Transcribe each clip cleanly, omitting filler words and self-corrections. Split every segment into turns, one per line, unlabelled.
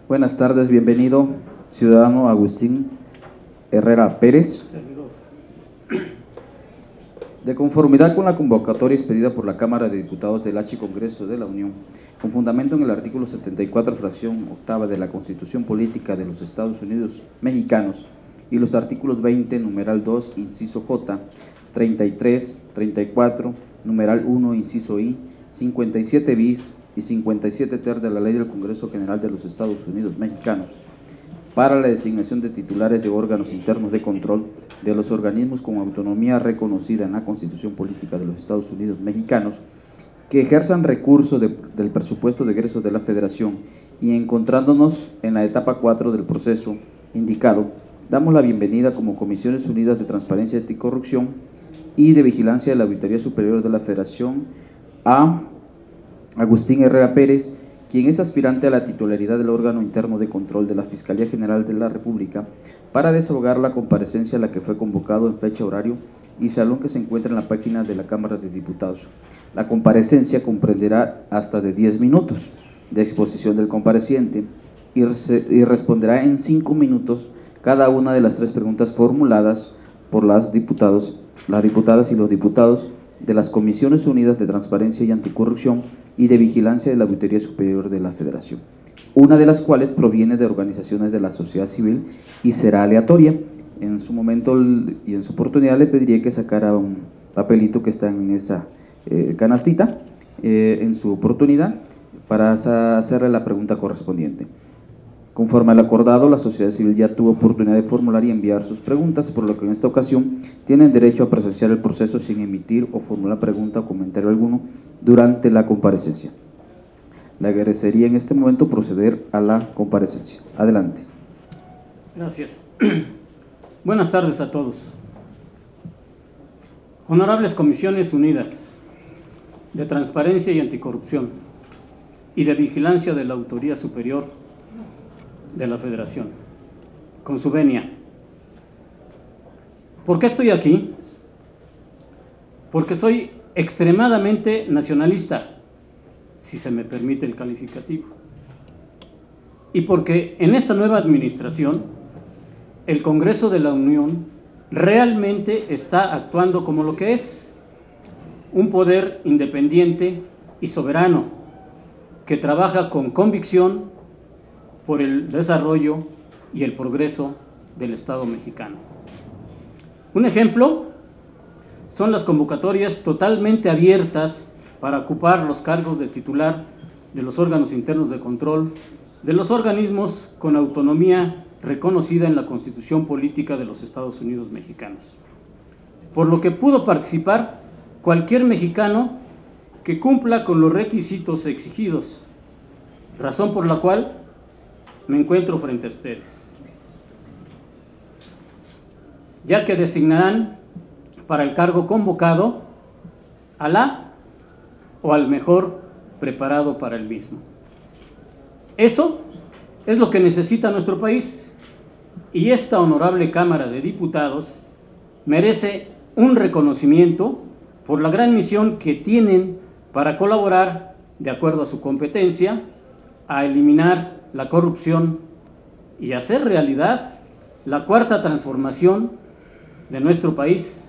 Buenas tardes, bienvenido, ciudadano Agustín Herrera Pérez. De conformidad con la convocatoria expedida por la Cámara de Diputados del H Congreso de la Unión, con fundamento en el artículo 74, fracción octava de la Constitución Política de los Estados Unidos Mexicanos y los artículos 20, numeral 2, inciso J, 33, 34, numeral 1, inciso I, 57 bis y 57 ter de la Ley del Congreso General de los Estados Unidos Mexicanos para la designación de titulares de órganos internos de control de los organismos con autonomía reconocida en la Constitución Política de los Estados Unidos Mexicanos que ejerzan recurso del presupuesto de egresos de la Federación, y encontrándonos en la etapa 4 del proceso indicado, damos la bienvenida como Comisiones Unidas de Transparencia y Anticorrupción y de Vigilancia de la Auditoría Superior de la Federación a Agustín Herrera Pérez, quien es aspirante a la titularidad del órgano interno de control de la Fiscalía General de la República, para desahogar la comparecencia a la que fue convocado en fecha, horario y salón que se encuentra en la página de la Cámara de Diputados. La comparecencia comprenderá hasta de 10 minutos de exposición del compareciente y responderá en 5 minutos cada una de las 3 preguntas formuladas por las diputadas y los diputados de las Comisiones Unidas de Transparencia y Anticorrupción y de Vigilancia de la Auditoría Superior de la Federación, una de las cuales proviene de organizaciones de la sociedad civil y será aleatoria. En su momento y en su oportunidad le pediría que sacara un papelito que está en esa canastita en su oportunidad para hacerle la pregunta correspondiente. Conforme al acordado, la sociedad civil ya tuvo oportunidad de formular y enviar sus preguntas, por lo que en esta ocasión tienen derecho a presenciar el proceso sin emitir o formular pregunta o comentario alguno durante la comparecencia. Le agradecería en este momento proceder a la comparecencia. Adelante.
Gracias. Buenas tardes a todos. Honorables Comisiones Unidas de Transparencia y Anticorrupción y de Vigilancia de la Auditoría Superior de la Federación, con su venia. ¿Por qué estoy aquí? Porque soy extremadamente nacionalista, si se me permite el calificativo, y porque en esta nueva administración el Congreso de la Unión realmente está actuando como lo que es: un poder independiente y soberano que trabaja con convicción por el desarrollo y el progreso del Estado mexicano. Un ejemplo son las convocatorias totalmente abiertas para ocupar los cargos de titular de los órganos internos de control de los organismos con autonomía reconocida en la Constitución Política de los Estados Unidos Mexicanos, por lo que pudo participar cualquier mexicano que cumpla con los requisitos exigidos, razón por la cual me encuentro frente a ustedes, ya que designarán para el cargo convocado a la o al mejor preparado para el mismo. Eso es lo que necesita nuestro país, y esta honorable Cámara de Diputados merece un reconocimiento por la gran misión que tienen para colaborar, de acuerdo a su competencia, a eliminar la corrupción y hacer realidad la cuarta transformación de nuestro país,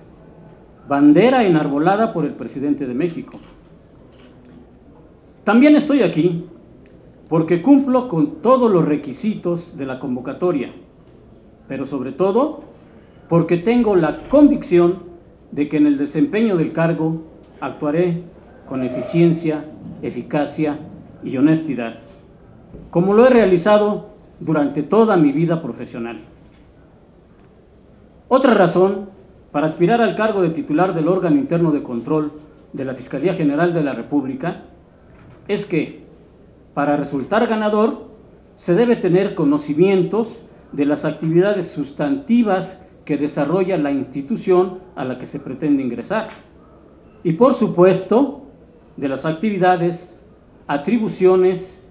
bandera enarbolada por el presidente de México. También estoy aquí porque cumplo con todos los requisitos de la convocatoria, pero sobre todo porque tengo la convicción de que en el desempeño del cargo actuaré con eficiencia, eficacia y honestidad, como lo he realizado durante toda mi vida profesional. Otra razón para aspirar al cargo de titular del órgano interno de control de la Fiscalía General de la República es que, para resultar ganador, se debe tener conocimientos de las actividades sustantivas que desarrolla la institución a la que se pretende ingresar. Y por supuesto, de las actividades, atribuciones,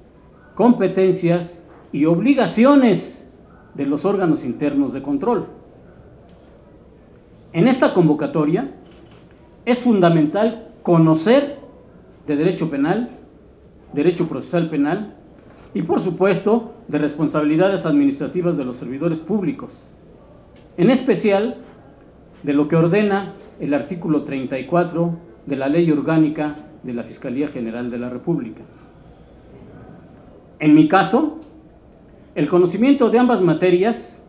competencias y obligaciones de los órganos internos de control. En esta convocatoria es fundamental conocer de derecho penal, derecho procesal penal y, por supuesto, de responsabilidades administrativas de los servidores públicos, en especial de lo que ordena el artículo 34 de la Ley Orgánica de la Fiscalía General de la República. En mi caso, el conocimiento de ambas materias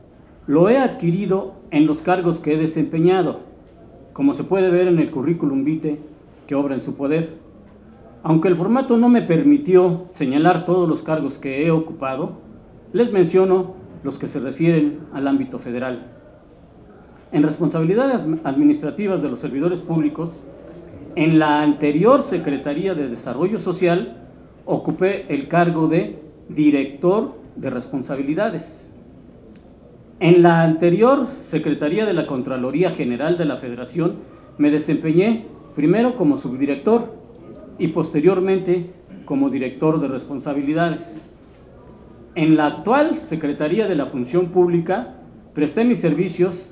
lo he adquirido en los cargos que he desempeñado, como se puede ver en el currículum vitae que obra en su poder. Aunque el formato no me permitió señalar todos los cargos que he ocupado, les menciono los que se refieren al ámbito federal. En responsabilidades administrativas de los servidores públicos, en la anterior Secretaría de Desarrollo Social ocupé el cargo de director de responsabilidades. En la anterior Secretaría de la Contraloría General de la Federación me desempeñé primero como subdirector y posteriormente como director de responsabilidades. En la actual Secretaría de la Función Pública presté mis servicios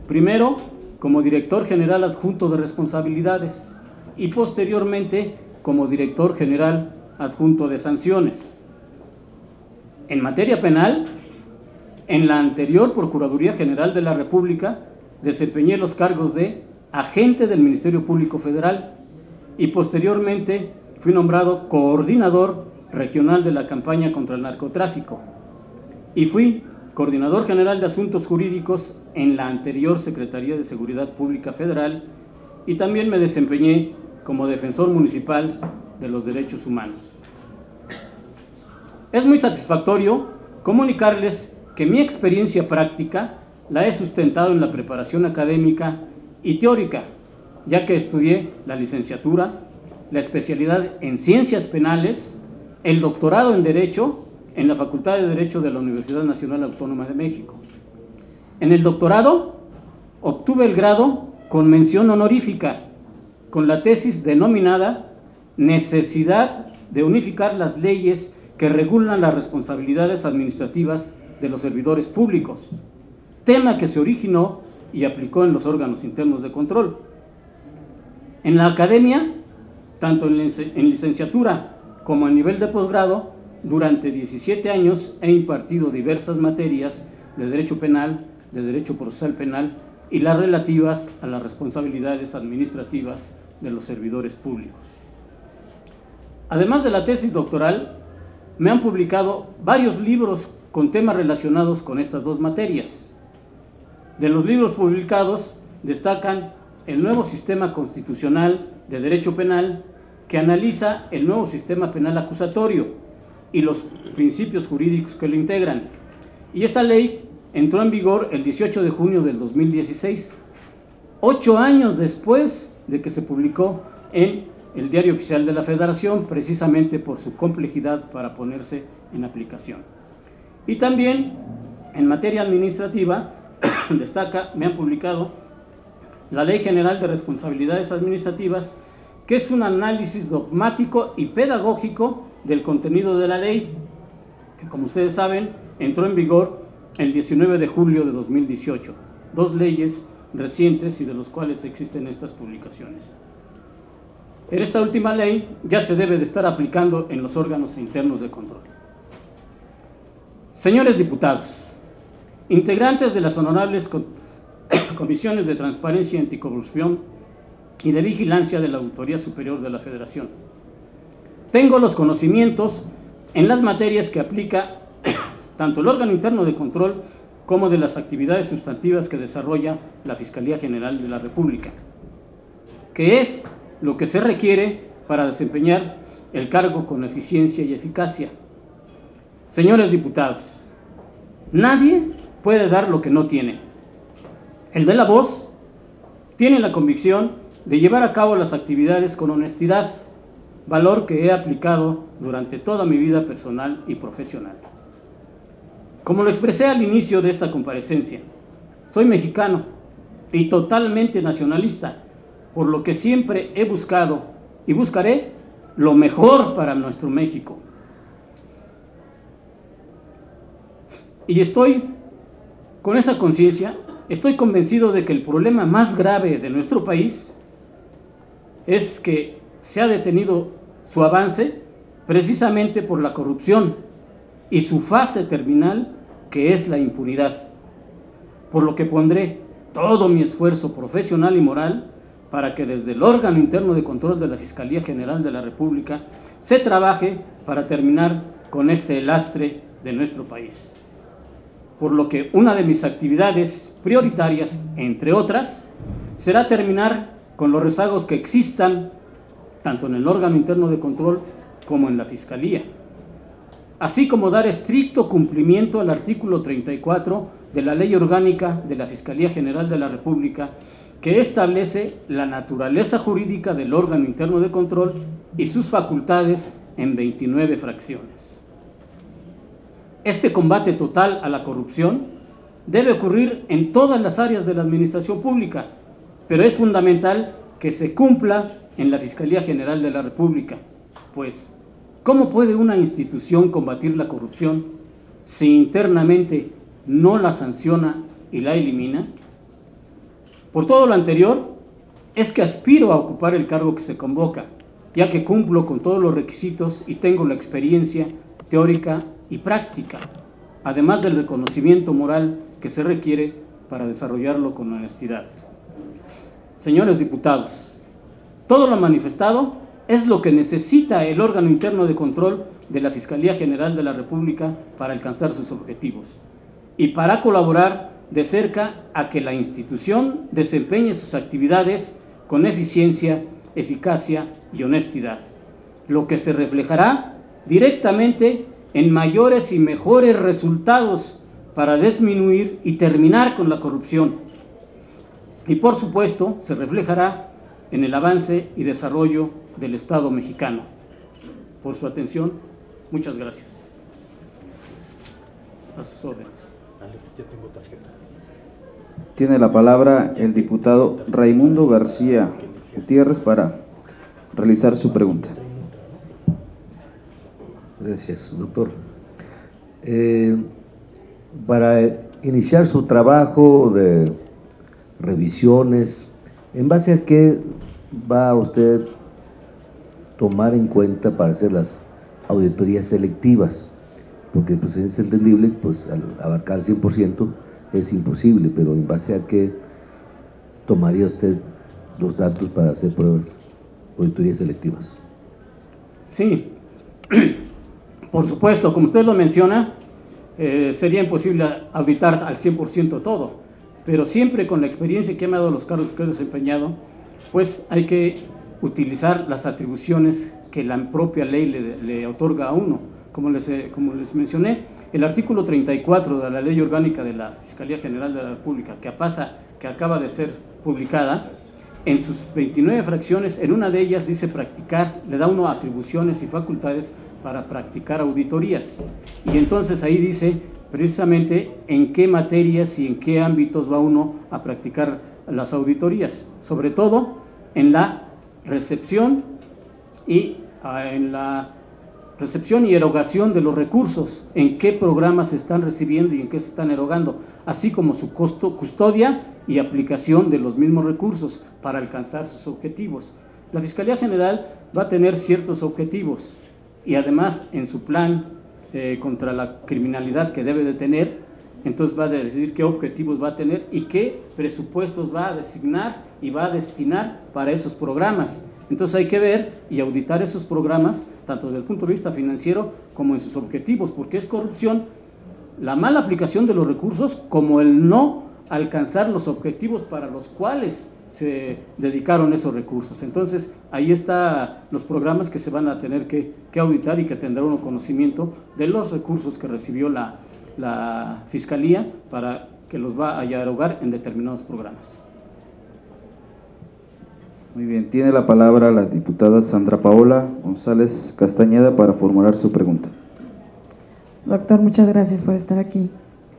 primero como director general adjunto de responsabilidades y posteriormente como director general adjunto de sanciones. En materia penal, en la anterior Procuraduría General de la República desempeñé los cargos de agente del Ministerio Público Federal y posteriormente fui nombrado coordinador regional de la campaña contra el narcotráfico y fui coordinador general de asuntos jurídicos en la anterior Secretaría de Seguridad Pública Federal y también me desempeñé como defensor municipal de los derechos humanos. Es muy satisfactorio comunicarles que mi experiencia práctica la he sustentado en la preparación académica y teórica, ya que estudié la licenciatura, la especialidad en Ciencias Penales, el doctorado en Derecho en la Facultad de Derecho de la Universidad Nacional Autónoma de México. En el doctorado obtuve el grado con mención honorífica, con la tesis denominada Necesidad de unificar las leyes que regulan las responsabilidades administrativas de los servidores públicos, tema que se originó y aplicó en los órganos internos de control. En la academia, tanto en licenciatura como a nivel de posgrado, durante 17 años he impartido diversas materias de derecho penal, de derecho procesal penal y las relativas a las responsabilidades administrativas de los servidores públicos. Además de la tesis doctoral, me han publicado varios libros con temas relacionados con estas dos materias. De los libros publicados destacan el nuevo sistema constitucional de derecho penal, que analiza el nuevo sistema penal acusatorio y los principios jurídicos que lo integran. Y esta ley entró en vigor el 18 de junio del 2016, 8 años después de que se publicó en el Diario Oficial de la Federación, precisamente por su complejidad para ponerse en aplicación. Y también en materia administrativa me han publicado la Ley General de Responsabilidades Administrativas, que es un análisis dogmático y pedagógico del contenido de la ley, que, como ustedes saben, entró en vigor el 19 de julio de 2018, dos leyes recientes y de los cuales existen estas publicaciones. En esta última ley ya se debe de estar aplicando en los órganos internos de control. Señores diputados, integrantes de las honorables comisiones de transparencia y anticorrupción y de vigilancia de la Auditoría Superior de la Federación, tengo los conocimientos en las materias que aplica tanto el órgano interno de control como de las actividades sustantivas que desarrolla la Fiscalía General de la República, que es lo que se requiere para desempeñar el cargo con eficiencia y eficacia. Señores diputados, nadie puede dar lo que no tiene. El de la voz tiene la convicción de llevar a cabo las actividades con honestidad, valor que he aplicado durante toda mi vida personal y profesional. Como lo expresé al inicio de esta comparecencia, soy mexicano y totalmente nacionalista, por lo que siempre he buscado y buscaré lo mejor para nuestro México. Y estoy con esa conciencia, estoy convencido de que el problema más grave de nuestro país es que se ha detenido su avance precisamente por la corrupción y su fase terminal, que es la impunidad. Por lo que pondré todo mi esfuerzo profesional y moral para que desde el órgano interno de control de la Fiscalía General de la República se trabaje para terminar con este lastre de nuestro país. Por lo que una de mis actividades prioritarias, entre otras, será terminar con los rezagos que existan tanto en el órgano interno de control como en la Fiscalía, así como dar estricto cumplimiento al artículo 34 de la Ley Orgánica de la Fiscalía General de la República, que establece la naturaleza jurídica del órgano interno de control y sus facultades en 29 fracciones. Este combate total a la corrupción debe ocurrir en todas las áreas de la administración pública, pero es fundamental que se cumpla en la Fiscalía General de la República, pues ¿cómo puede una institución combatir la corrupción si internamente no la sanciona y la elimina? Por todo lo anterior, es que aspiro a ocupar el cargo que se convoca, ya que cumplo con todos los requisitos y tengo la experiencia teórica y práctica, además del reconocimiento moral que se requiere para desarrollarlo con honestidad. Señores diputados, todo lo manifestado es lo que necesita el órgano interno de control de la Fiscalía General de la República para alcanzar sus objetivos y para colaborar de cerca a que la institución desempeñe sus actividades con eficiencia, eficacia y honestidad, lo que se reflejará directamente en mayores y mejores resultados para disminuir y terminar con la corrupción. Y por supuesto, se reflejará en el avance y desarrollo del Estado mexicano. Por su atención, muchas gracias. A sus órdenes.
Alex, ya tengo tarjeta.
Tiene la palabra el diputado Raimundo García Gutiérrez para realizar su pregunta.
Gracias, doctor. Para iniciar su trabajo de revisiones, ¿en base a qué va usted tomar en cuenta para hacer las auditorías selectivas? Porque pues es entendible, pues al abarcar el 100% es imposible, pero ¿en base a qué tomaría usted los datos para hacer pruebas, auditorías selectivas?
Sí, por supuesto, como usted lo menciona, sería imposible auditar al 100% todo, pero siempre con la experiencia que me ha dado los cargos que he desempeñado, pues hay que utilizar las atribuciones que la propia ley le otorga a uno. Como les mencioné, el artículo 34 de la Ley Orgánica de la Fiscalía General de la República, que acaba de ser publicada, en sus 29 fracciones, en una de ellas dice practicar, le da uno atribuciones y facultades para practicar auditorías. Y entonces ahí dice precisamente en qué materias y en qué ámbitos va uno a practicar las auditorías, sobre todo en la recepción y erogación de los recursos, en qué programas se están recibiendo y en qué se están erogando, así como su custodia y aplicación de los mismos recursos para alcanzar sus objetivos. La Fiscalía General va a tener ciertos objetivos y además en su plan contra la criminalidad que debe de tener, entonces va a decir qué objetivos va a tener y qué presupuestos va a designar y va a destinar para esos programas. Entonces hay que ver y auditar esos programas, tanto desde el punto de vista financiero como en sus objetivos, porque es corrupción la mala aplicación de los recursos como el no alcanzar los objetivos para los cuales se dedicaron esos recursos. Entonces ahí están los programas que se van a tener que auditar y que tendrá uno conocimiento de los recursos que recibió la Fiscalía para que los va a erogar en determinados programas.
Muy bien, tiene la palabra la diputada Sandra Paola González Castañeda para formular su pregunta.
Doctor, muchas gracias por estar aquí.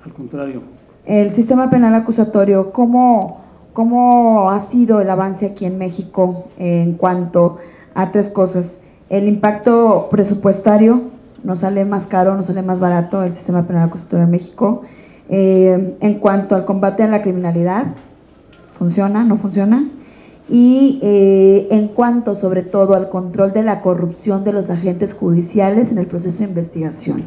Al contrario.
el sistema penal acusatorio, ¿cómo ha sido el avance aquí en México en cuanto a tres cosas? El impacto presupuestario, nos sale más caro, nos sale más barato el sistema penal acusatorio en México. En cuanto al combate a la criminalidad, ¿funciona? ¿No funciona? Y en cuanto sobre todo al control de la corrupción de los agentes judiciales en el proceso de investigación.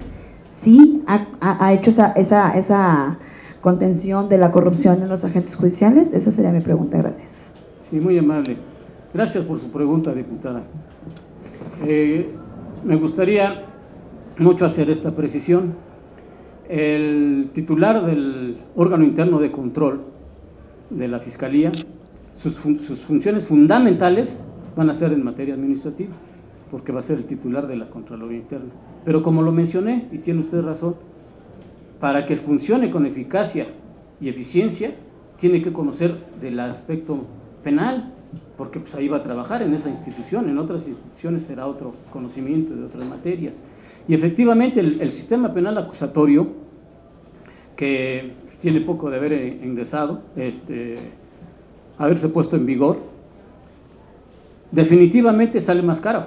¿Sí ha hecho esa contención de la corrupción en los agentes judiciales? Esa sería mi pregunta, gracias.
Sí, muy amable. Gracias por su pregunta, diputada. Me gustaría mucho hacer esta precisión. El titular del órgano interno de control de la Fiscalía, sus funciones fundamentales van a ser en materia administrativa, porque va a ser el titular de la Contraloría Interna. Pero como lo mencioné, y tiene usted razón, para que funcione con eficacia y eficiencia, tiene que conocer del aspecto penal, porque pues ahí va a trabajar en esa institución. En otras instituciones será otro conocimiento de otras materias. Y efectivamente el sistema penal acusatorio, que tiene poco de haber ingresado, haberse puesto en vigor, definitivamente sale más caro,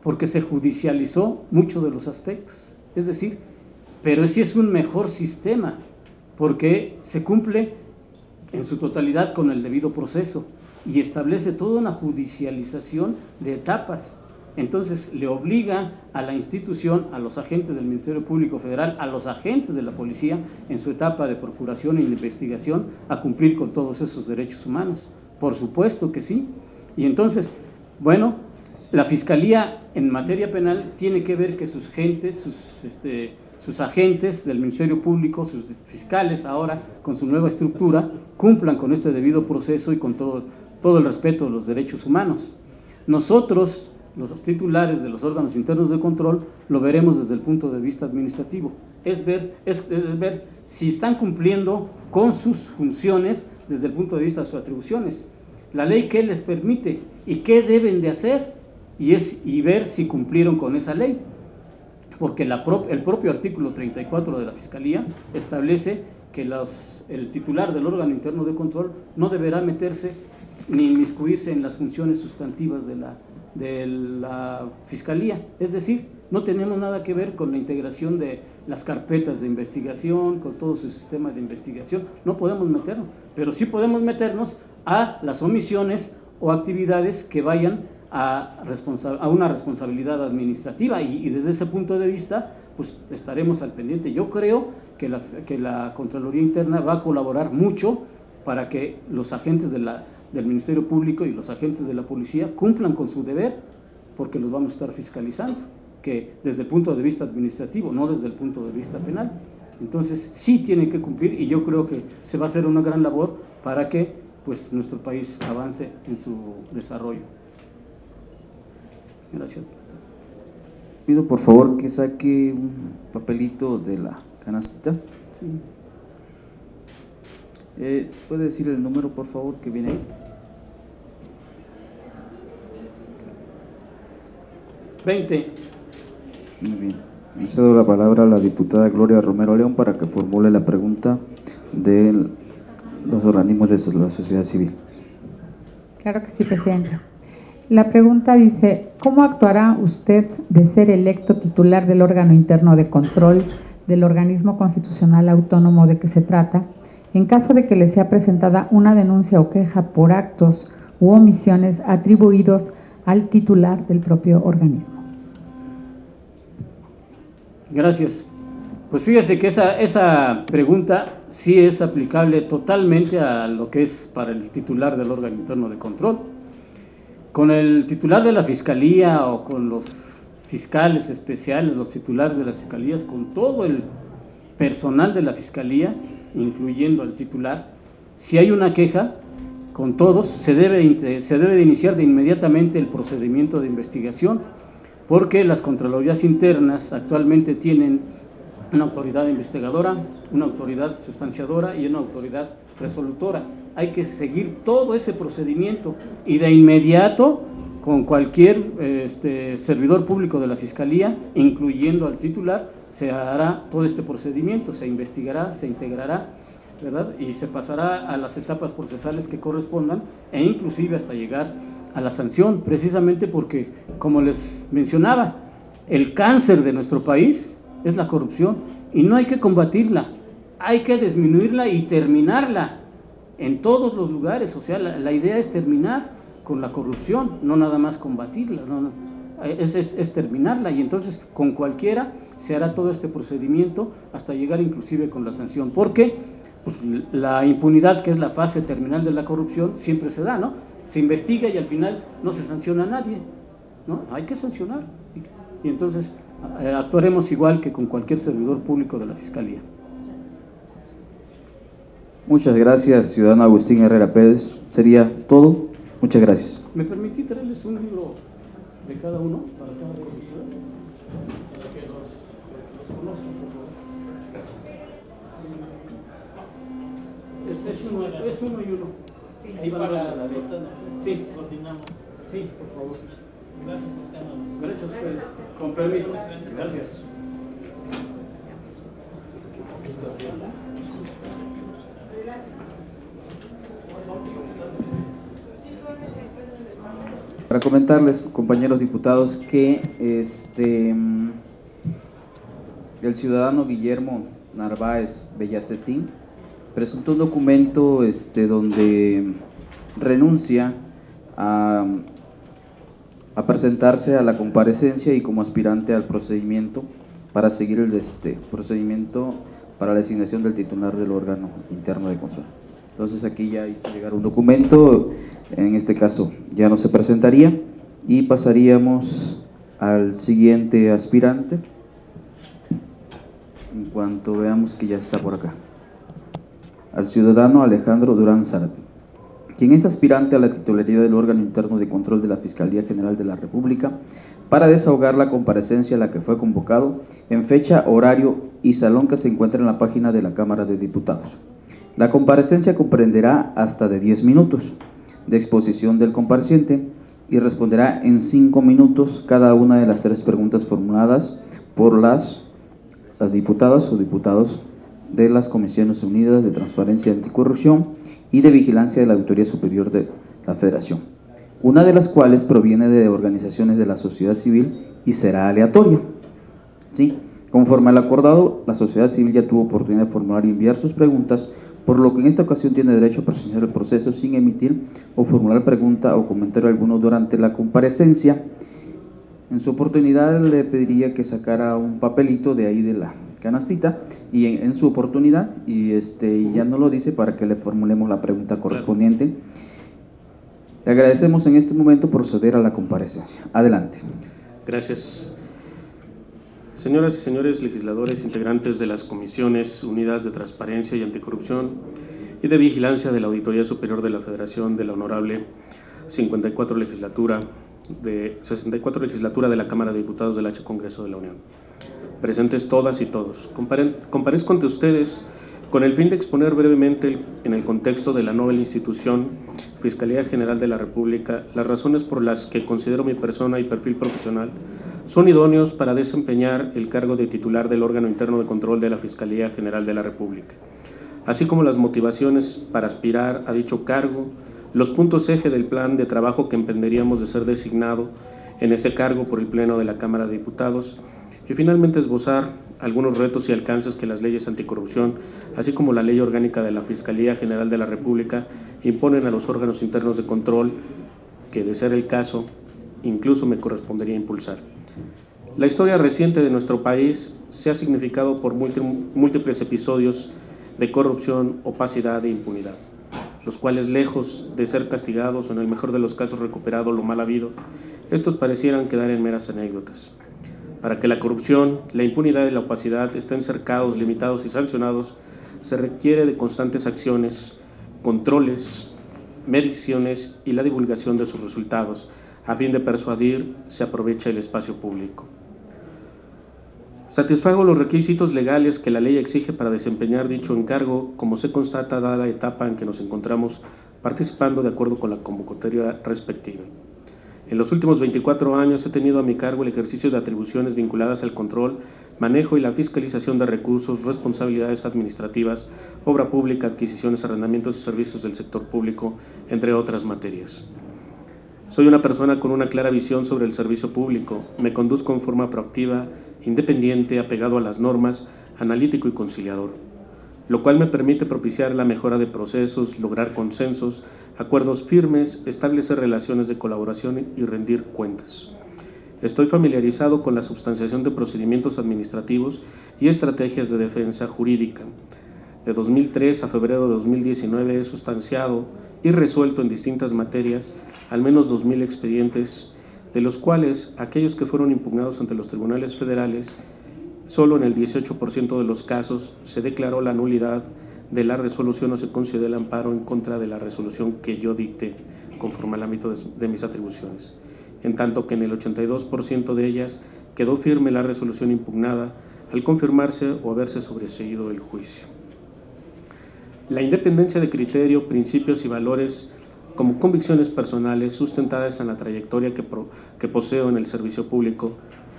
porque se judicializó muchos de los aspectos. Es decir, pero sí es un mejor sistema, porque se cumple en su totalidad con el debido proceso y establece toda una judicialización de etapas. Entonces le obliga a la institución, a los agentes del Ministerio Público Federal, a los agentes de la policía en su etapa de procuración y de investigación a cumplir con todos esos derechos humanos. Por supuesto que sí. Y entonces, bueno, la Fiscalía en materia penal tiene que ver que sus gentes, sus agentes del Ministerio Público, sus fiscales ahora con su nueva estructura, cumplan con este debido proceso y con todo el respeto de los derechos humanos. Nosotros, los titulares de los órganos internos de control, lo veremos desde el punto de vista administrativo. Es ver si están cumpliendo con sus funciones desde el punto de vista de sus atribuciones. La ley qué les permite y qué deben de hacer, y ver si cumplieron con esa ley. Porque el propio artículo 34 de la Fiscalía establece que el titular del órgano interno de control no deberá meterse ni inmiscuirse en las funciones sustantivas de la Fiscalía. Es decir, no tenemos nada que ver con la integración de las carpetas de investigación, con todo su sistema de investigación. No podemos meternos, pero sí podemos meternos a las omisiones o actividades que vayan a una responsabilidad administrativa, y desde ese punto de vista pues estaremos al pendiente. Yo creo que la Contraloría Interna va a colaborar mucho para que los agentes del Ministerio Público y los agentes de la policía cumplan con su deber, porque los vamos a estar fiscalizando, que desde el punto de vista administrativo, no desde el punto de vista penal. Entonces sí tienen que cumplir, y yo creo que se va a hacer una gran labor para que pues nuestro país avance en su desarrollo. Gracias.
Pido por favor que saque un papelito de la canastita.
Sí.
¿Puede decir el número por favor que viene ahí? Muy bien. Le cedo la palabra a la diputada Gloria Romero León para que formule la pregunta de los organismos de la sociedad civil.
Claro que sí, presidenta. La pregunta dice: ¿cómo actuará usted de ser electo titular del órgano interno de control del organismo constitucional autónomo de que se trata, en caso de que le sea presentada una denuncia o queja por actos u omisiones atribuidos al titular del propio organismo?
Gracias. Pues fíjese que esa pregunta sí es aplicable totalmente a lo que es para el titular del órgano interno de control. Con el titular de la Fiscalía o con los fiscales especiales, los titulares de las fiscalías, con todo el personal de la Fiscalía, incluyendo al titular, si hay una queja, con todos se debe de iniciar de inmediatamente el procedimiento de investigación, porque las Contralorías Internas actualmente tienen una autoridad investigadora, una autoridad sustanciadora y una autoridad resolutora. Hay que seguir todo ese procedimiento y de inmediato con cualquier servidor público de la Fiscalía, incluyendo al titular, se hará todo este procedimiento, se investigará, se integrará ¿verdad? Y se pasará a las etapas procesales que correspondan e inclusive hasta llegar a la sanción, precisamente porque, como les mencionaba, el cáncer de nuestro país es la corrupción y no hay que combatirla, hay que disminuirla y terminarla en todos los lugares. O sea, la idea es terminar con la corrupción, no nada más combatirla, es terminarla, y entonces con cualquiera se hará todo este procedimiento hasta llegar inclusive con la sanción, porque pues, la impunidad, que es la fase terminal de la corrupción, siempre se da, ¿no? Se investiga y al final no se sanciona a nadie, ¿no? Hay que sancionar, y entonces actuaremos igual que con cualquier servidor público de la Fiscalía.
Muchas gracias, ciudadano Agustín Herrera Pérez. Sería todo. Muchas gracias.
¿Me permití traerles un libro de cada uno para cada comisión? Para que los conozcan, por favor. Gracias. Es uno y uno. Sí, ahí van para la nota. Sí, coordinamos. Sí, por favor. Gracias. Gracias a ustedes. Con permiso. Gracias.
Para comentarles, compañeros diputados, que el ciudadano Guillermo Narváez Bellacetín presentó un documento donde renuncia a presentarse a la comparecencia y como aspirante al procedimiento para seguir el procedimiento para la designación del titular del órgano interno de control. Entonces aquí ya hizo llegar un documento, en este caso ya no se presentaría y pasaríamos al siguiente aspirante en cuanto veamos que ya está por acá, al ciudadano Alejandro Durán Zárate, quien es aspirante a la titularidad del órgano interno de control de la Fiscalía General de la República para desahogar la comparecencia a la que fue convocado en fecha, horario y salón que se encuentra en la página de la Cámara de Diputados. La comparecencia comprenderá hasta de 10 minutos de exposición del compareciente y responderá en 5 minutos cada una de las 3 preguntas formuladas por las diputadas o diputados de las Comisiones Unidas de Transparencia y Anticorrupción y de Vigilancia de la Auditoría Superior de la Federación, una de las cuales proviene de organizaciones de la sociedad civil y será aleatoria. ¿Sí? Conforme al acordado, la sociedad civil ya tuvo oportunidad de formular y enviar sus preguntas, por lo que en esta ocasión tiene derecho a presenciar el proceso sin emitir o formular pregunta o comentario alguno durante la comparecencia. En su oportunidad le pediría que sacara un papelito de ahí de la canastita y en su oportunidad, y ya no lo dice para que le formulemos la pregunta correspondiente. Le agradecemos en este momento proceder a la comparecencia. Adelante.
Gracias. Señoras y señores legisladores, integrantes de las Comisiones Unidas de Transparencia y Anticorrupción y de Vigilancia de la Auditoría Superior de la Federación de la Honorable 64 legislatura de la Cámara de Diputados del H. Congreso de la Unión. Presentes todas y todos, comparezco ante ustedes con el fin de exponer brevemente en el contexto de la nueva institución Fiscalía General de la República las razones por las que considero mi persona y perfil profesional son idóneos para desempeñar el cargo de titular del órgano interno de control de la Fiscalía General de la República, así como las motivaciones para aspirar a dicho cargo, los puntos eje del plan de trabajo que emprenderíamos de ser designado en ese cargo por el Pleno de la Cámara de Diputados, y finalmente esbozar algunos retos y alcances que las leyes anticorrupción, así como la Ley Orgánica de la Fiscalía General de la República, imponen a los órganos internos de control que, de ser el caso, incluso me correspondería impulsar. La historia reciente de nuestro país se ha significado por múltiples episodios de corrupción, opacidad e impunidad, los cuales, lejos de ser castigados o en el mejor de los casos recuperado lo mal habido, estos parecieran quedar en meras anécdotas. Para que la corrupción, la impunidad y la opacidad estén cercados, limitados y sancionados, se requiere de constantes acciones, controles, mediciones y la divulgación de sus resultados, a fin de persuadir se aprovecha el espacio público. Satisfago los requisitos legales que la ley exige para desempeñar dicho encargo, como se constata dada la etapa en que nos encontramos participando de acuerdo con la convocatoria respectiva. En los últimos 24 años he tenido a mi cargo el ejercicio de atribuciones vinculadas al control manejo y la fiscalización de recursos, responsabilidades administrativas, obra pública, adquisiciones, arrendamientos y servicios del sector público, entre otras materias. Soy una persona con una clara visión sobre el servicio público, me conduzco en forma proactiva, independiente, apegado a las normas, analítico y conciliador, lo cual me permite propiciar la mejora de procesos, lograr consensos, acuerdos firmes, establecer relaciones de colaboración y rendir cuentas. Estoy familiarizado con la substanciación de procedimientos administrativos y estrategias de defensa jurídica. De 2003 a febrero de 2019 he sustanciado y resuelto en distintas materias al menos 2.000 expedientes, de los cuales aquellos que fueron impugnados ante los tribunales federales, solo en el 18% de los casos se declaró la nulidad de la resolución o se concedió el amparo en contra de la resolución que yo dicté conforme al ámbito de mis atribuciones, en tanto que en el 82% de ellas quedó firme la resolución impugnada al confirmarse o haberse sobreseído el juicio. La independencia de criterio, principios y valores como convicciones personales sustentadas en la trayectoria que poseo en el servicio público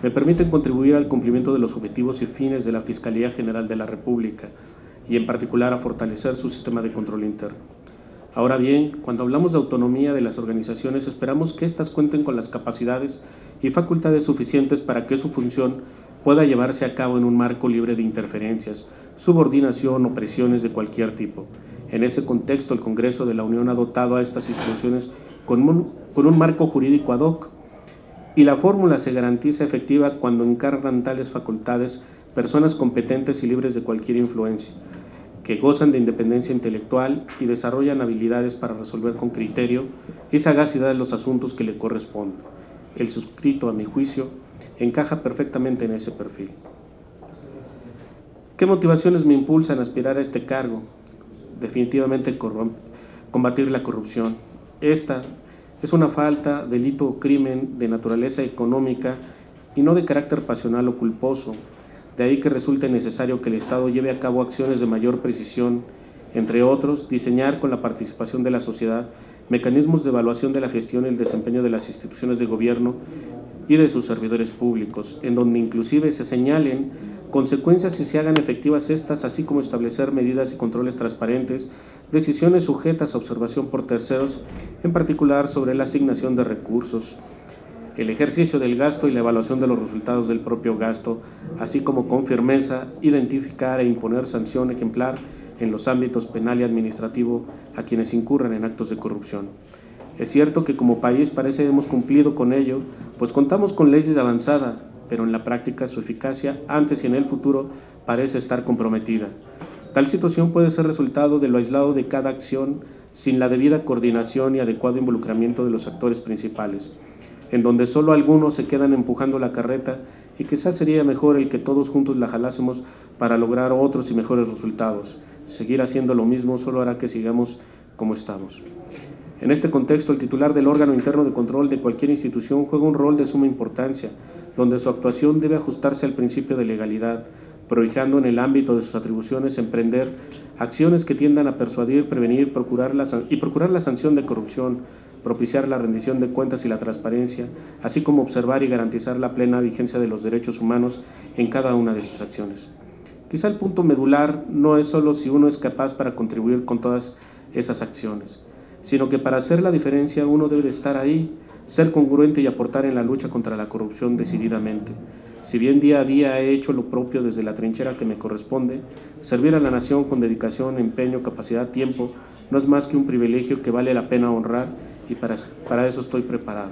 me permiten contribuir al cumplimiento de los objetivos y fines de la Fiscalía General de la República y en particular a fortalecer su sistema de control interno. Ahora bien, cuando hablamos de autonomía de las organizaciones, esperamos que éstas cuenten con las capacidades y facultades suficientes para que su función pueda llevarse a cabo en un marco libre de interferencias, subordinación o presiones de cualquier tipo. En ese contexto, el Congreso de la Unión ha dotado a estas instituciones con un marco jurídico ad hoc, y la fórmula se garantiza efectiva cuando encargan tales facultades personas competentes y libres de cualquier influencia, que gozan de independencia intelectual y desarrollan habilidades para resolver con criterio y sagacidad los asuntos que le corresponden. El suscrito, a mi juicio, encaja perfectamente en ese perfil. ¿Qué motivaciones me impulsan a aspirar a este cargo? Definitivamente combatir la corrupción. Esta es una falta, delito o crimen de naturaleza económica y no de carácter pasional o culposo. De ahí que resulte necesario que el Estado lleve a cabo acciones de mayor precisión, entre otros, diseñar con la participación de la sociedad mecanismos de evaluación de la gestión y el desempeño de las instituciones de gobierno y de sus servidores públicos, en donde inclusive se señalen consecuencias y se hagan efectivas estas, así como establecer medidas y controles transparentes, decisiones sujetas a observación por terceros, en particular sobre la asignación de recursos, el ejercicio del gasto y la evaluación de los resultados del propio gasto, así como con firmeza identificar e imponer sanción ejemplar en los ámbitos penal y administrativo a quienes incurran en actos de corrupción. Es cierto que como país parece hemos cumplido con ello, pues contamos con leyes de avanzada, pero en la práctica su eficacia antes y en el futuro parece estar comprometida. Tal situación puede ser resultado de lo aislado de cada acción sin la debida coordinación y adecuado involucramiento de los actores principales, en donde solo algunos se quedan empujando la carreta y quizás sería mejor el que todos juntos la jalásemos para lograr otros y mejores resultados. Seguir haciendo lo mismo solo hará que sigamos como estamos. En este contexto, el titular del órgano interno de control de cualquier institución juega un rol de suma importancia, donde su actuación debe ajustarse al principio de legalidad, prohijando en el ámbito de sus atribuciones emprender acciones que tiendan a persuadir, prevenir procurar la sanción de corrupción, propiciar la rendición de cuentas y la transparencia, así como observar y garantizar la plena vigencia de los derechos humanos en cada una de sus acciones. Quizá el punto medular no es solo si uno es capaz para contribuir con todas esas acciones, sino que para hacer la diferencia uno debe de estar ahí, ser congruente y aportar en la lucha contra la corrupción decididamente. Si bien día a día he hecho lo propio desde la trinchera que me corresponde, servir a la nación con dedicación, empeño, capacidad, tiempo, no es más que un privilegio que vale la pena honrar y para eso estoy preparado.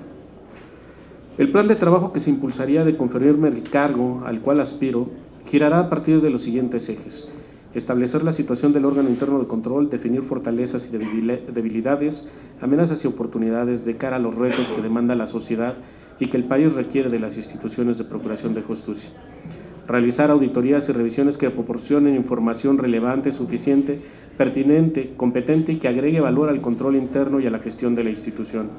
El plan de trabajo que se impulsaría de conferirme el cargo al cual aspiro girará a partir de los siguientes ejes: establecer la situación del órgano interno de control, definir fortalezas y debilidades, amenazas y oportunidades de cara a los retos que demanda la sociedad y que el país requiere de las instituciones de procuración de justicia. Realizar auditorías y revisiones que proporcionen información relevante, suficiente, pertinente, competente y que agregue valor al control interno y a la gestión de la institución.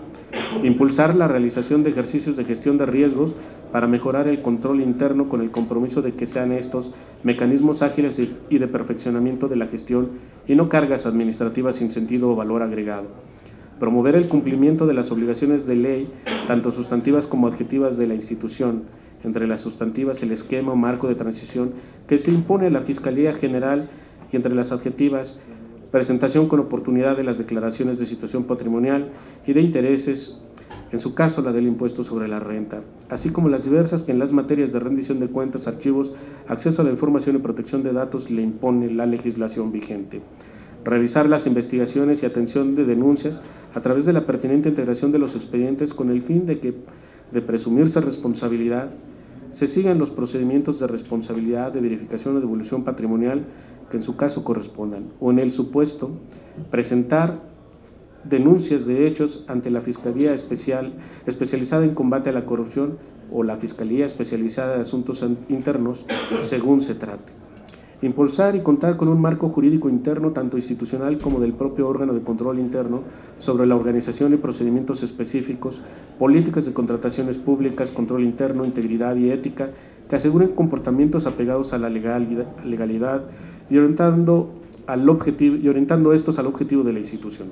Impulsar la realización de ejercicios de gestión de riesgos para mejorar el control interno con el compromiso de que sean estos mecanismos ágiles y de perfeccionamiento de la gestión y no cargas administrativas sin sentido o valor agregado. Promover el cumplimiento de las obligaciones de ley, tanto sustantivas como adjetivas de la institución, entre las sustantivas el esquema o marco de transición que se impone a la Fiscalía General y entre las adjetivas presentación con oportunidad de las declaraciones de situación patrimonial y de intereses, en su caso la del impuesto sobre la renta, así como las diversas que en las materias de rendición de cuentas, archivos, acceso a la información y protección de datos le impone la legislación vigente. Realizar las investigaciones y atención de denuncias a través de la pertinente integración de los expedientes con el fin de que, de presumirse responsabilidad, se sigan los procedimientos de responsabilidad, de verificación o devolución patrimonial que en su caso correspondan, o en el supuesto, presentar denuncias de hechos ante la Fiscalía especializada en combate a la corrupción o la Fiscalía especializada de asuntos internos, según se trate. Impulsar y contar con un marco jurídico interno, tanto institucional como del propio órgano de control interno, sobre la organización y procedimientos específicos, políticas de contrataciones públicas, control interno, integridad y ética, que aseguren comportamientos apegados a la legalidad y orientando estos al objetivo de la institución.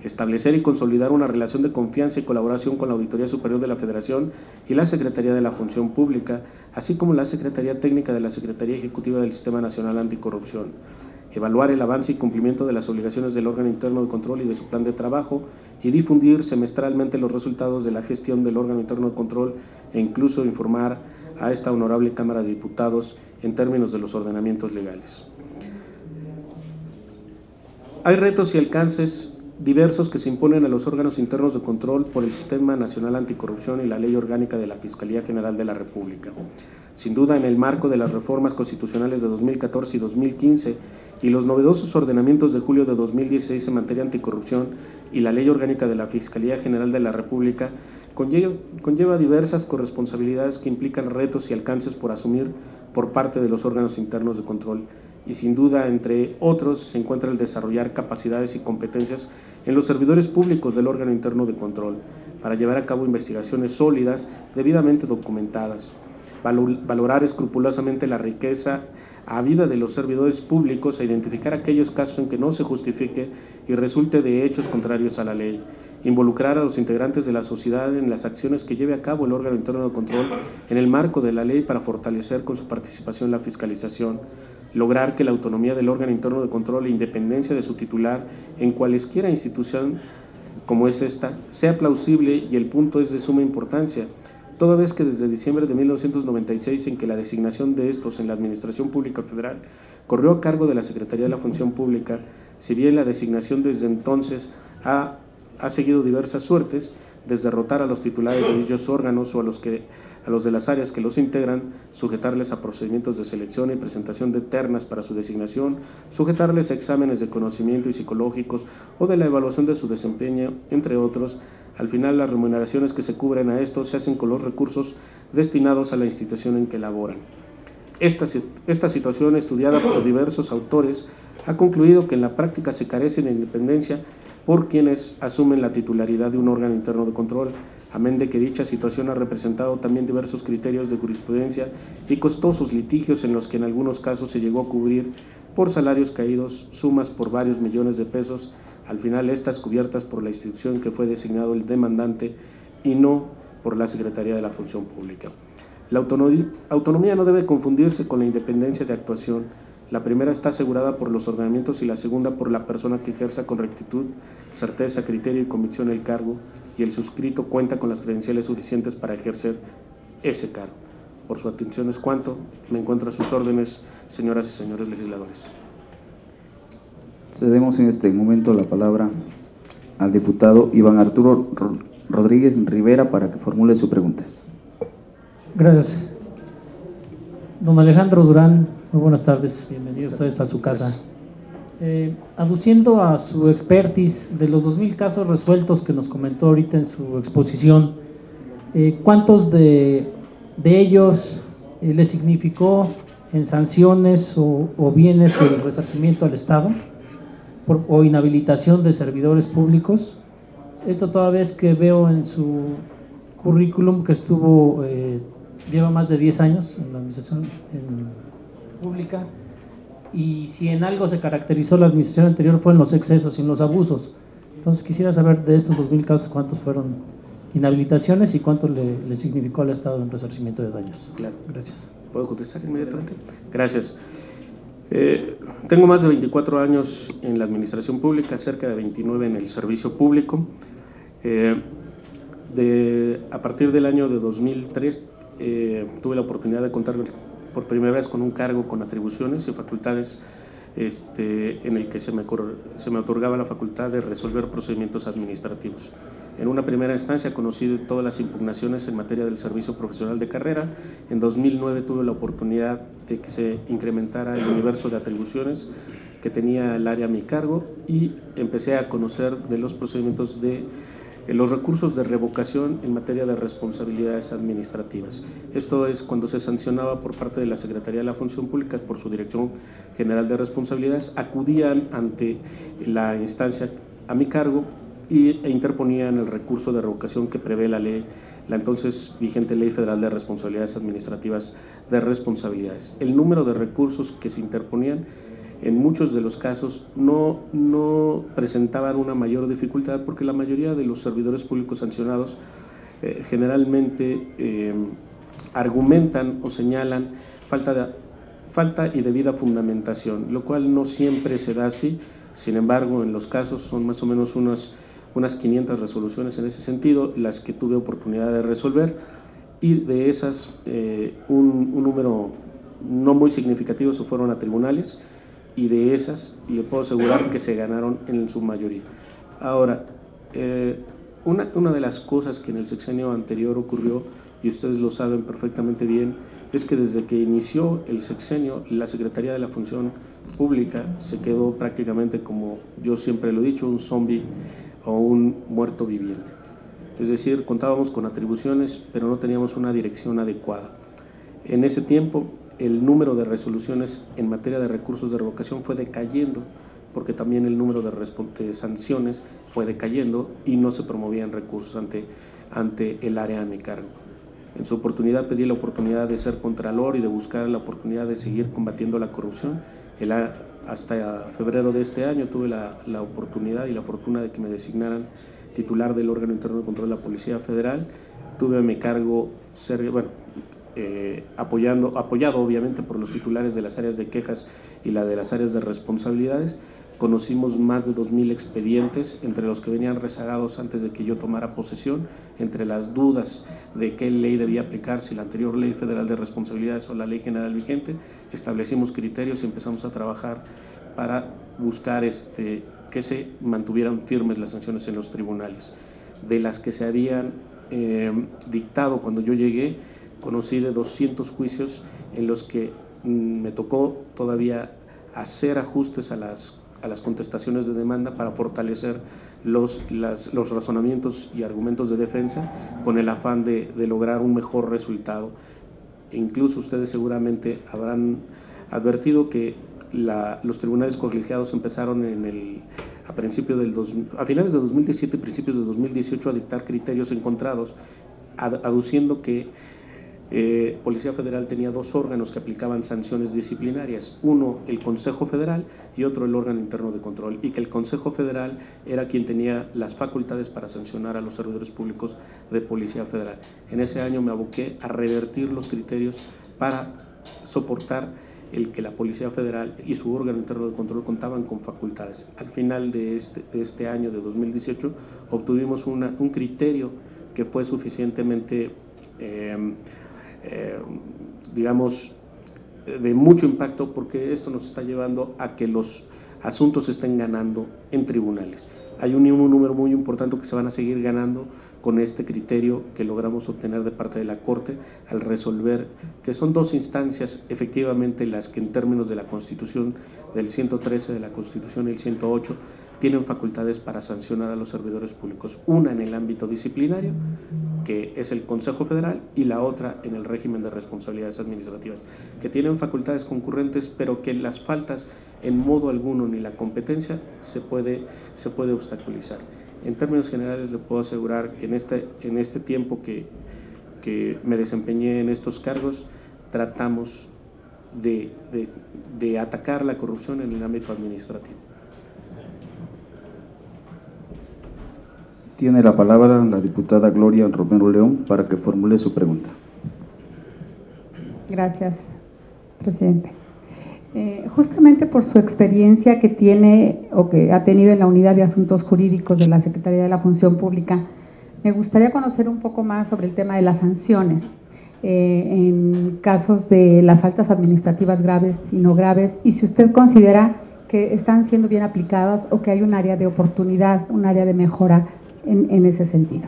Establecer y consolidar una relación de confianza y colaboración con la Auditoría Superior de la Federación y la Secretaría de la Función Pública, así como la Secretaría Técnica de la Secretaría Ejecutiva del Sistema Nacional Anticorrupción. Evaluar el avance y cumplimiento de las obligaciones del órgano interno de control y de su plan de trabajo y difundir semestralmente los resultados de la gestión del órgano interno de control e incluso informar a esta honorable Cámara de Diputados en términos de los ordenamientos legales. Hay retos y alcances diversos que se imponen a los órganos internos de control por el Sistema Nacional Anticorrupción y la Ley Orgánica de la Fiscalía General de la República. Sin duda, en el marco de las reformas constitucionales de 2014 y 2015 y los novedosos ordenamientos de julio de 2016 en materia anticorrupción y la Ley Orgánica de la Fiscalía General de la República, conlleva diversas corresponsabilidades que implican retos y alcances por asumir por parte de los órganos internos de control, y sin duda, entre otros, se encuentra el desarrollar capacidades y competencias en los servidores públicos del órgano interno de control para llevar a cabo investigaciones sólidas, debidamente documentadas, valorar escrupulosamente la riqueza habida de los servidores públicos e identificar aquellos casos en que no se justifique y resulte de hechos contrarios a la ley, involucrar a los integrantes de la sociedad en las acciones que lleve a cabo el órgano interno de control en el marco de la ley para fortalecer con su participación la fiscalización, lograr que la autonomía del órgano interno de control e independencia de su titular en cualesquiera institución como es esta sea plausible, y el punto es de suma importancia, toda vez que desde diciembre de 1996, en que la designación de estos en la Administración Pública Federal corrió a cargo de la Secretaría de la Función Pública, si bien la designación desde entonces ha seguido diversas suertes, desde rotar a los titulares de dichos órganos o a los de las áreas que los integran, sujetarles a procedimientos de selección y presentación de ternas para su designación, sujetarles a exámenes de conocimiento y psicológicos o de la evaluación de su desempeño, entre otros. Al final, las remuneraciones que se cubren a estos se hacen con los recursos destinados a la institución en que laboran. Esta situación, estudiada por diversos autores, ha concluido que en la práctica se carece de independencia por quienes asumen la titularidad de un órgano interno de control, amén de que dicha situación ha representado también diversos criterios de jurisprudencia y costosos litigios en los que en algunos casos se llegó a cubrir por salarios caídos sumas por varios millones de pesos, al final estas cubiertas por la institución que fue designado el demandante y no por la Secretaría de la Función Pública. La autonomía no debe confundirse con la independencia de actuación. La primera está asegurada por los ordenamientos y la segunda por la persona que ejerza con rectitud, certeza, criterio y convicción el cargo, y el suscrito cuenta con las credenciales suficientes para ejercer ese cargo. Por su atención es cuanto. Me encuentro a sus órdenes, señoras y señores legisladores.
Cedemos en este momento la palabra al diputado Iván Arturo Rodríguez Rivera para que formule su pregunta.
Gracias. Don Alejandro Durán, muy buenas tardes, bienvenido usted a su casa. Aduciendo a su expertise de los 2,000 casos resueltos que nos comentó ahorita en su exposición, ¿cuántos de ellos le significó en sanciones o bienes el resarcimiento al Estado o inhabilitación de servidores públicos? Esto toda vez que veo en su currículum que lleva más de 10 años en la administración pública, y si en algo se caracterizó la administración anterior fue en los excesos y en los abusos. Entonces quisiera saber de estos 2,000 casos cuántos fueron inhabilitaciones y cuánto le significó al Estado en resarcimiento de daños?
Claro.
Gracias.
¿Puedo contestar inmediatamente? Gracias. Tengo más de 24 años en la administración pública, cerca de 29 en el servicio público. A partir del año de 2003 tuve la oportunidad de contar por primera vez con un cargo con atribuciones y facultades en el que se me otorgaba la facultad de resolver procedimientos administrativos. En una primera instancia conocí todas las impugnaciones en materia del servicio profesional de carrera. En 2009 tuve la oportunidad de que se incrementara el universo de atribuciones que tenía el área a mi cargo y empecé a conocer de los procedimientos de los recursos de revocación en materia de responsabilidades administrativas. Esto es cuando se sancionaba por parte de la Secretaría de la Función Pública por su Dirección General de Responsabilidades, acudían ante la instancia a mi cargo e interponían el recurso de revocación que prevé la ley, la entonces vigente Ley Federal de Responsabilidades Administrativas de Responsabilidades. El número de recursos que se interponían en muchos de los casos no presentaban una mayor dificultad porque la mayoría de los servidores públicos sancionados generalmente argumentan o señalan falta y debida fundamentación, lo cual no siempre se da así. Sin embargo, en los casos son más o menos unas 500 resoluciones en ese sentido las que tuve oportunidad de resolver, y de esas un número no muy significativo se fueron a tribunales, y de esas le puedo asegurar que se ganaron en su mayoría. Ahora, una de las cosas que en el sexenio anterior ocurrió, y ustedes lo saben perfectamente bien, es que desde que inició el sexenio, la Secretaría de la Función Pública se quedó prácticamente, como yo siempre lo he dicho, un zombie o un muerto viviente. Es decir, contábamos con atribuciones, pero no teníamos una dirección adecuada. En ese tiempo, el número de resoluciones en materia de recursos de revocación fue decayendo, porque también el número de sanciones fue decayendo y no se promovían recursos ante el área a mi cargo. En su oportunidad pedí la oportunidad de ser contralor y de buscar la oportunidad de seguir combatiendo la corrupción. Hasta febrero de este año tuve la oportunidad y la fortuna de que me designaran titular del órgano interno de control de la Policía Federal. Tuve a mi cargo apoyado obviamente por los titulares de las áreas de quejas y la de las áreas de responsabilidades. Conocimos más de 2,000 expedientes, entre los que venían rezagados antes de que yo tomara posesión, entre las dudas de qué ley debía aplicar, si la anterior Ley Federal de Responsabilidades o la Ley General vigente. Establecimos criterios y empezamos a trabajar para buscar que se mantuvieran firmes las sanciones en los tribunales. De las que se habían dictado cuando yo llegué, conocí de 200 juicios en los que me tocó todavía hacer ajustes a las contestaciones de demanda para fortalecer los razonamientos y argumentos de defensa con el afán de lograr un mejor resultado. E incluso ustedes seguramente habrán advertido que los tribunales colegiados empezaron a finales de 2017 y principios de 2018 a dictar criterios encontrados, aduciendo que Policía Federal tenía dos órganos que aplicaban sanciones disciplinarias, uno el Consejo Federal y otro el órgano interno de control, y que el Consejo Federal era quien tenía las facultades para sancionar a los servidores públicos de Policía Federal. En ese año me aboqué a revertir los criterios para soportar el que la Policía Federal y su órgano interno de control contaban con facultades. Al final de este año de 2018 obtuvimos un criterio que fue suficientemente digamos, de mucho impacto, porque esto nos está llevando a que los asuntos se estén ganando en tribunales. Hay un número muy importante que se van a seguir ganando con este criterio que logramos obtener de parte de la Corte al resolver, que son dos instancias efectivamente las que en términos de la Constitución del 113 de la Constitución y el 108 tienen facultades para sancionar a los servidores públicos, una en el ámbito disciplinario, que es el Consejo Federal, y la otra en el régimen de responsabilidades administrativas, que tienen facultades concurrentes, pero que las faltas en modo alguno ni la competencia se puede obstaculizar. En términos generales le puedo asegurar que en este tiempo que me desempeñé en estos cargos, tratamos de atacar la corrupción en el ámbito administrativo.
Tiene la palabra la diputada Gloria Romero León para que formule su pregunta.
Gracias, presidente. Justamente por su experiencia que tiene o que ha tenido en la Unidad de Asuntos Jurídicos de la Secretaría de la Función Pública, me gustaría conocer un poco más sobre el tema de las sanciones en casos de las faltas administrativas graves y no graves, y si usted considera que están siendo bien aplicadas o que hay un área de oportunidad, un área de mejora en ese sentido.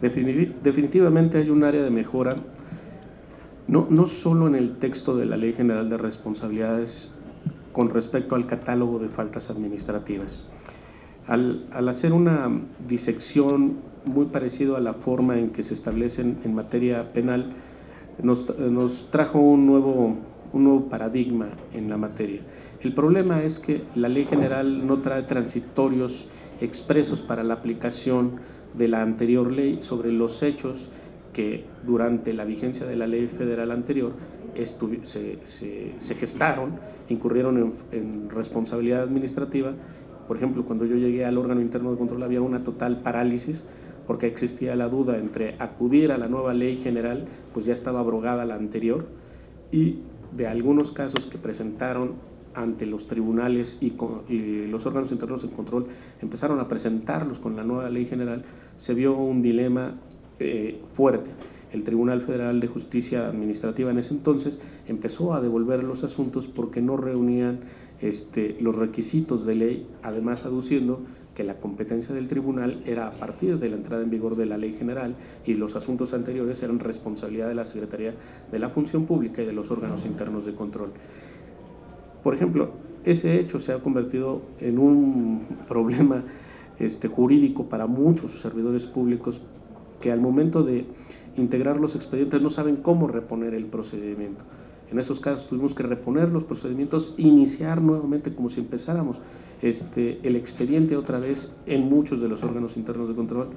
Definitivamente hay un área de mejora, no solo en el texto de la Ley General de Responsabilidades con respecto al catálogo de faltas administrativas. Al hacer una disección muy parecido a la forma en que se establecen en materia penal, nos trajo un nuevo paradigma en la materia. El problema es que la Ley General no trae transitorios expresos para la aplicación de la anterior ley sobre los hechos que durante la vigencia de la ley federal anterior se gestaron, incurrieron en responsabilidad administrativa. Por ejemplo, cuando yo llegué al órgano interno de control había una total parálisis porque existía la duda entre acudir a la nueva ley general, pues ya estaba abrogada la anterior, y de algunos casos que presentaron ante los tribunales y los órganos internos de control empezaron a presentarlos con la nueva ley general, se vio un dilema fuerte. El Tribunal Federal de Justicia Administrativa en ese entonces empezó a devolver los asuntos porque no reunían los requisitos de ley, además aduciendo que la competencia del tribunal era a partir de la entrada en vigor de la ley general y los asuntos anteriores eran responsabilidad de la Secretaría de la Función Pública y de los órganos internos de control. Por ejemplo, ese hecho se ha convertido en un problema jurídico para muchos servidores públicos que al momento de integrar los expedientes no saben cómo reponer el procedimiento. En esos casos tuvimos que reponer los procedimientos, iniciar nuevamente como si empezáramos el expediente otra vez en muchos de los órganos internos de control.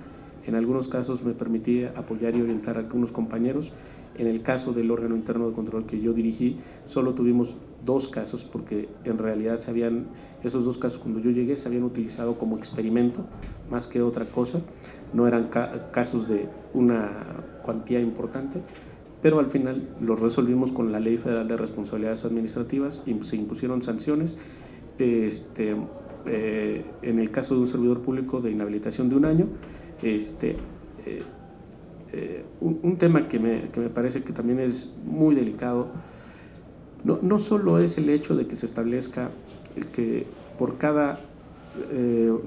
En algunos casos me permití apoyar y orientar a algunos compañeros. En el caso del órgano interno de control que yo dirigí, solo tuvimos 2 casos porque en realidad esos 2 casos cuando yo llegué se habían utilizado como experimento más que otra cosa, no eran casos de una cuantía importante, pero al final los resolvimos con la Ley Federal de Responsabilidades Administrativas y se impusieron sanciones. En el caso de un servidor público de inhabilitación de 1 año, un tema que me parece que también es muy delicado, no solo es el hecho de que se establezca que por cada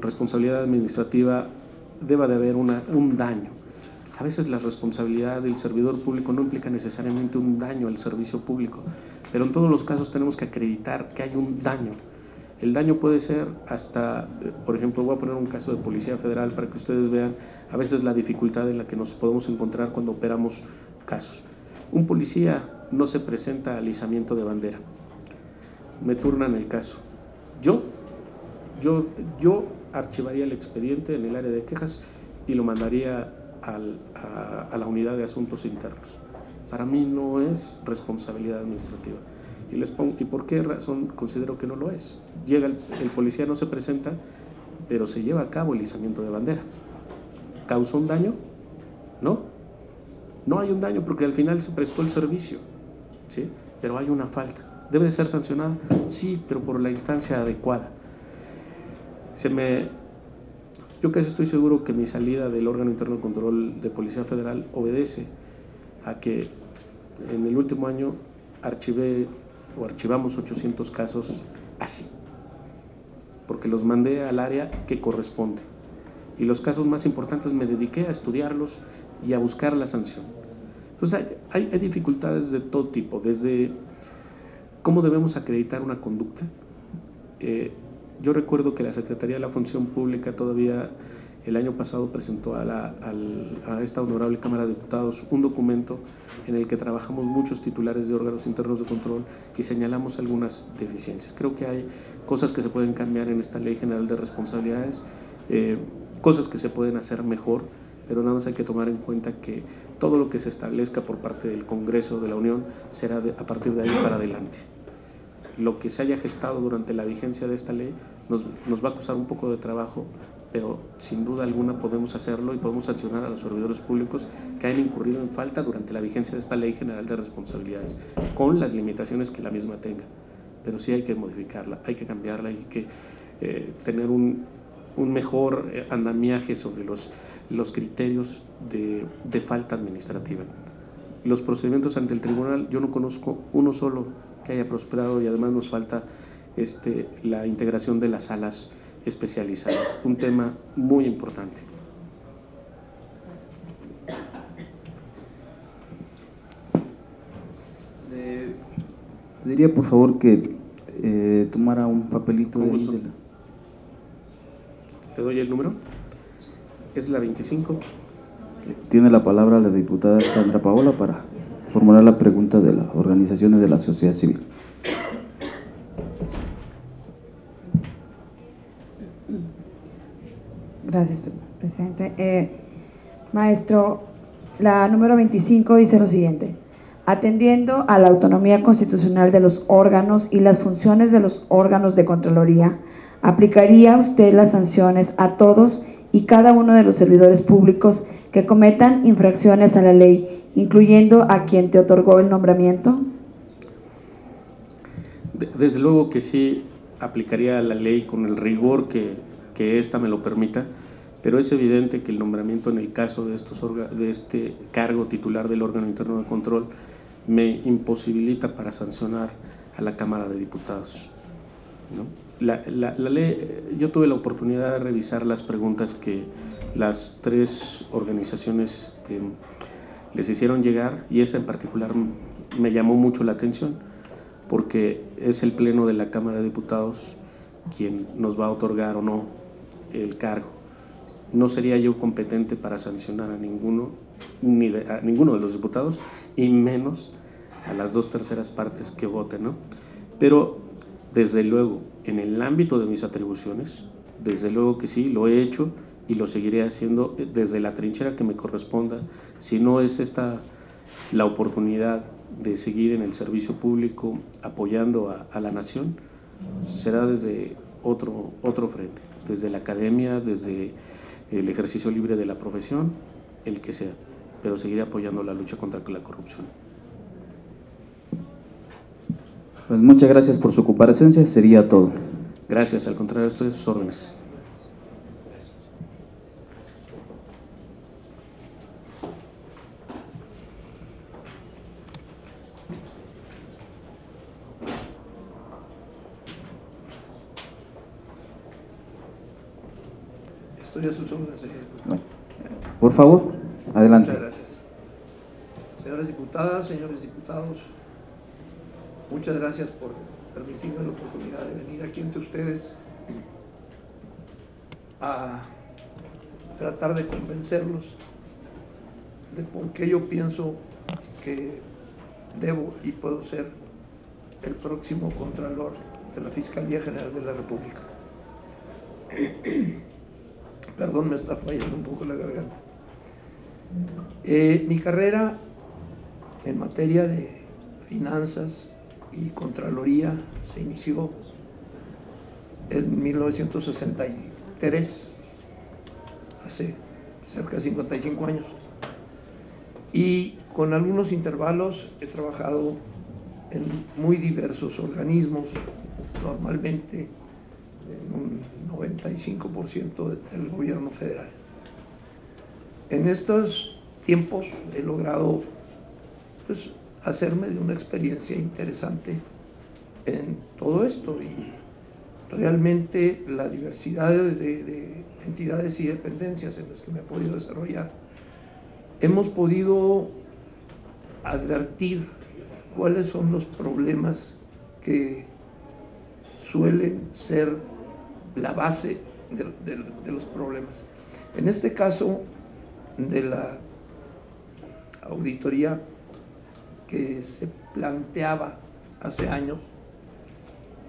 responsabilidad administrativa deba de haber un daño. A veces la responsabilidad del servidor público no implica necesariamente un daño al servicio público, pero en todos los casos tenemos que acreditar que hay un daño. El daño puede ser hasta, por ejemplo, voy a poner un caso de Policía Federal para que ustedes vean a veces la dificultad en la que nos podemos encontrar cuando operamos casos. Un policía no se presenta al izamiento de bandera, me turnan el caso. Yo archivaría el expediente en el área de quejas y lo mandaría a la unidad de asuntos internos. Para mí no es responsabilidad administrativa. Y les pongo, ¿y por qué razón considero que no lo es? Llega el policía, no se presenta, pero se lleva a cabo el izamiento de bandera. ¿Causó un daño? No. No hay un daño porque al final se prestó el servicio, ¿sí? Pero hay una falta. ¿Debe de ser sancionada? Sí, pero por la instancia adecuada. Yo casi estoy seguro que mi salida del órgano interno de control de Policía Federal obedece a que en el último año archivamos 800 casos así, porque los mandé al área que corresponde. Y los casos más importantes me dediqué a estudiarlos y a buscar la sanción. Entonces hay dificultades de todo tipo, desde cómo debemos acreditar una conducta. Yo recuerdo que la Secretaría de la Función Pública todavía el año pasado presentó a esta honorable Cámara de Diputados un documento en el que trabajamos muchos titulares de órganos internos de control y señalamos algunas deficiencias. Creo que hay cosas que se pueden cambiar en esta Ley General de Responsabilidades, cosas que se pueden hacer mejor, pero nada más hay que tomar en cuenta que todo lo que se establezca por parte del Congreso de la Unión será a partir de ahí para adelante. Lo que se haya gestado durante la vigencia de esta ley nos va a costar un poco de trabajo pero sin duda alguna podemos hacerlo y podemos sancionar a los servidores públicos que hayan incurrido en falta durante la vigencia de esta Ley General de Responsabilidades, con las limitaciones que la misma tenga. Pero sí hay que modificarla, hay que cambiarla, hay que tener un mejor andamiaje sobre los criterios de falta administrativa. Los procedimientos ante el tribunal, yo no conozco uno solo que haya prosperado, y además nos falta la integración de las salas especializadas, un tema muy importante.
Diría por favor que tomara un papelito de
gusto. ¿Te doy el número? Es la 25.
Tiene la palabra la diputada Sandra Paola para formular la pregunta de las organizaciones de la sociedad civil.
Gracias, presidente. Maestro, la número 25 dice lo siguiente: atendiendo a la autonomía constitucional de los órganos y las funciones de los órganos de Contraloría, ¿aplicaría usted las sanciones a todos y cada uno de los servidores públicos que cometan infracciones a la ley, incluyendo a quien te otorgó el nombramiento?
Desde luego que sí aplicaría la ley con el rigor que ésta me lo permita, pero es evidente que el nombramiento en el caso de este cargo titular del órgano interno de control me imposibilita para sancionar a la Cámara de Diputados, ¿no? La ley, yo tuve la oportunidad de revisar las preguntas que las tres organizaciones les hicieron llegar, y esa en particular me llamó mucho la atención, porque es el Pleno de la Cámara de Diputados quien nos va a otorgar o no el cargo. No sería yo competente para sancionar a ninguno, a ninguno de los diputados, y menos a las 2/3 partes que voten, ¿no? Pero desde luego, en el ámbito de mis atribuciones, desde luego que sí, lo he hecho y lo seguiré haciendo desde la trinchera que me corresponda. Si no es esta la oportunidad de seguir en el servicio público apoyando a la nación, será desde otro frente, desde la academia, desde el ejercicio libre de la profesión, el que sea, pero seguiré apoyando la lucha contra la corrupción.
Pues muchas gracias por su comparecencia, sería todo.
Gracias, al contrario, estoy a sus órdenes.
Estoy a sus órdenes, señor diputado.
Bueno, por favor, adelante.
Muchas gracias. Señoras diputadas, señores diputados, muchas gracias por permitirme la oportunidad de venir aquí ante ustedes a tratar de convencerlos de por qué yo pienso que debo y puedo ser el próximo Contralor de la Fiscalía General de la República. Perdón, me está fallando un poco la garganta. Mi carrera en materia de finanzas y Contraloría se inició en 1963, hace cerca de 55 años, y con algunos intervalos he trabajado en muy diversos organismos, normalmente en un 95% del gobierno federal. En estos tiempos he logrado pues hacerme de una experiencia interesante en todo esto, y realmente la diversidad de entidades y dependencias en las que me he podido desarrollar, hemos podido advertir cuáles son los problemas que suelen ser la base de los problemas. En este caso de la auditoría que se planteaba hace años,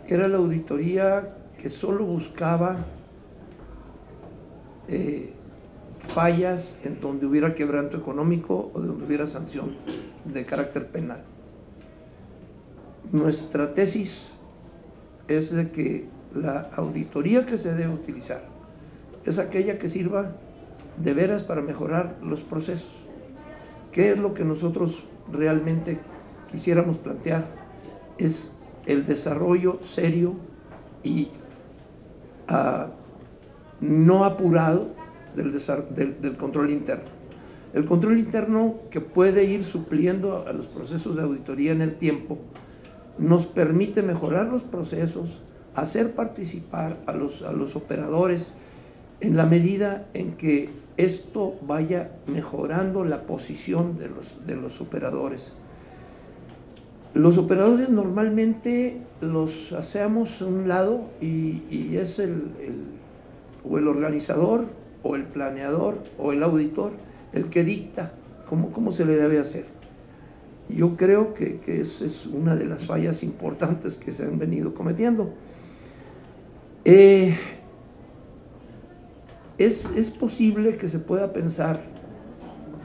era la auditoría que solo buscaba fallas en donde hubiera quebranto económico o donde hubiera sanción de carácter penal. Nuestra tesis es de que la auditoría que se debe utilizar es aquella que sirva de veras para mejorar los procesos. ¿Qué es lo que nosotros realmente quisiéramos plantear? Es el desarrollo serio y no apurado del control interno. El control interno, que puede ir supliendo a los procesos de auditoría en el tiempo, nos permite mejorar los procesos, hacer participar a los operadores en la medida en que esto vaya mejorando la posición de los operadores. Los operadores normalmente los hacemos a un lado y es o el organizador, o el planeador, o el auditor el que dicta cómo se le debe hacer. Yo creo que esa es una de las fallas importantes que se han venido cometiendo. Es posible que se pueda pensar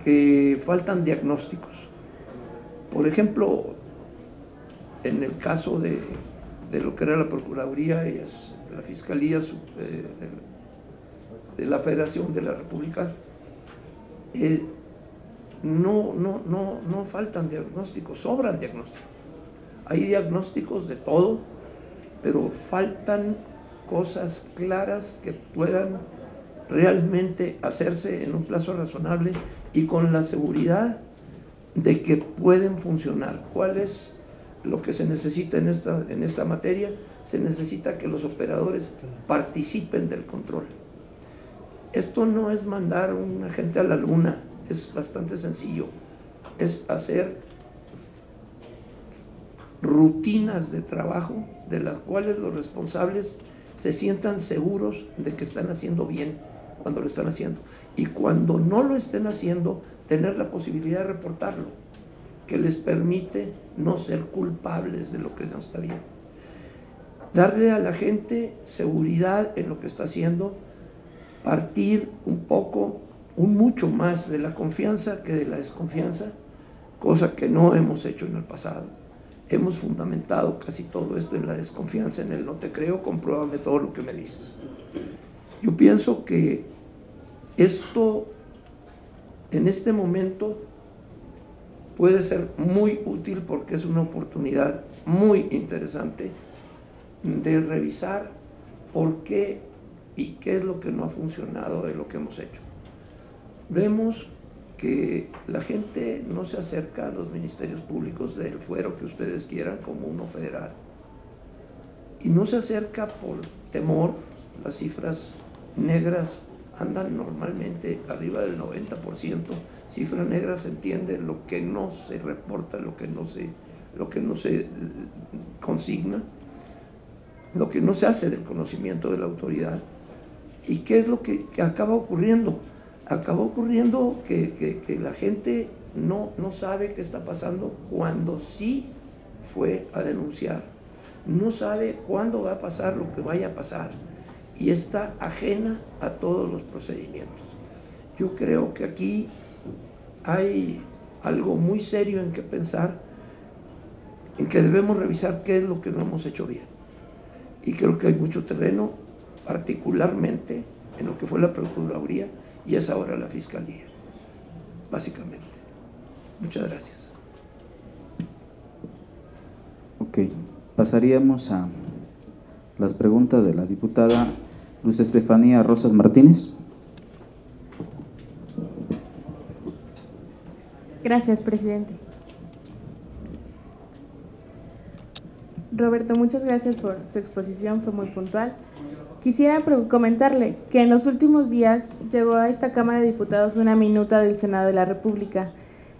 que faltan diagnósticos. Por ejemplo, en el caso de lo que era la Procuraduría y la Fiscalía de la Federación de la República, no faltan diagnósticos, sobran diagnósticos. Hay diagnósticos de todo, pero faltan cosas claras que puedan realmente hacerse en un plazo razonable y con la seguridad de que pueden funcionar. ¿Cuál es lo que se necesita en esta materia? Se necesita que los operadores participen del control. Esto no es mandar a un agente a la luna, es bastante sencillo. Es hacer rutinas de trabajo de las cuales los responsables se sientan seguros de que están haciendo bien cuando lo están haciendo. Y cuando no lo estén haciendo, tener la posibilidad de reportarlo, que les permite no ser culpables de lo que no está bien. Darle a la gente seguridad en lo que está haciendo, partir mucho más de la confianza que de la desconfianza, cosa que no hemos hecho en el pasado. Hemos fundamentado casi todo esto en la desconfianza, en el no te creo, compruébame todo lo que me dices. Yo pienso que esto, en este momento, puede ser muy útil porque es una oportunidad muy interesante de revisar por qué y qué es lo que no ha funcionado de lo que hemos hecho. Vemos que la gente no se acerca a los ministerios públicos del fuero que ustedes quieran, como uno federal, y no se acerca por temor. Las cifras negras andan normalmente arriba del 90%. Cifra negra se entiende lo que no se reporta, lo que no se consigna, lo que no se hace del conocimiento de la autoridad. ¿Y qué es lo que acaba ocurriendo? Acaba ocurriendo que la gente no sabe qué está pasando cuando sí fue a denunciar. No sabe cuándo va a pasar lo que vaya a pasar y está ajena a todos los procedimientos. Yo creo que aquí hay algo muy serio en que pensar, en que debemos revisar qué es lo que no hemos hecho bien. Y creo que hay mucho terreno, particularmente en lo que fue la Procuraduría y es ahora la Fiscalía, básicamente. Muchas gracias.
Ok, pasaríamos a las preguntas de la diputada Luz Estefanía Rosas Martínez.
Gracias, presidente. Roberto, muchas gracias por su exposición, fue muy puntual. Quisiera comentarle que en los últimos días llegó a esta Cámara de Diputados una minuta del Senado de la República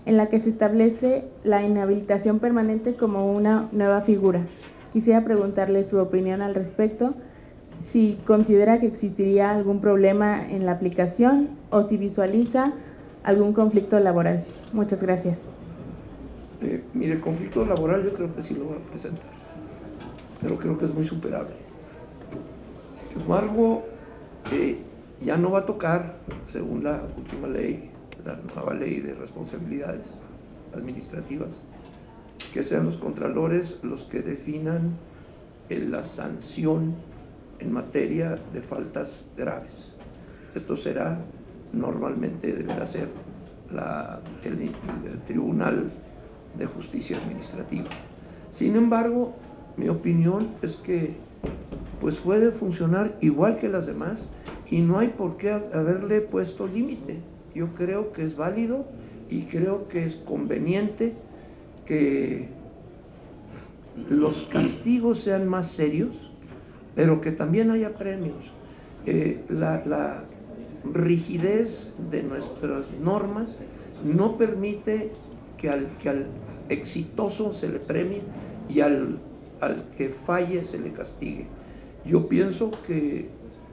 en la que se establece la inhabilitación permanente como una nueva figura. Quisiera preguntarle su opinión al respecto, si considera que existiría algún problema en la aplicación o si visualiza algún conflicto laboral. Muchas gracias.
Mire, el conflicto laboral yo creo que sí lo va a presentar, pero creo que es muy superable. Sin embargo, ya no va a tocar, según la última ley, la nueva ley de responsabilidades administrativas, que sean los contralores los que definan la sanción en materia de faltas graves. esto será, normalmente deberá ser el Tribunal de Justicia Administrativa. Sin embargo, mi opinión es que pues puede funcionar igual que las demás y no hay por qué haberle puesto límite. Yo creo que es válido y creo que es conveniente que los castigos sean más serios, pero que también haya premios. La rigidez de nuestras normas no permite que al exitoso se le premie y al que falle se le castigue. Yo pienso que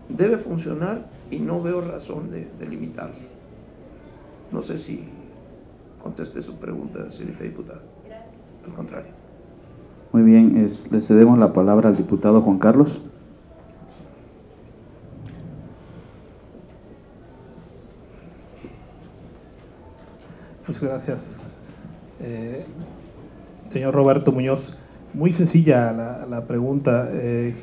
debe funcionar y no veo razón de limitarlo. No sé si contesté su pregunta, señorita diputada. Al contrario.
Muy bien, le cedemos la palabra al diputado Juan Carlos.
Muchas gracias. Señor Roberto Muñoz, muy sencilla la pregunta.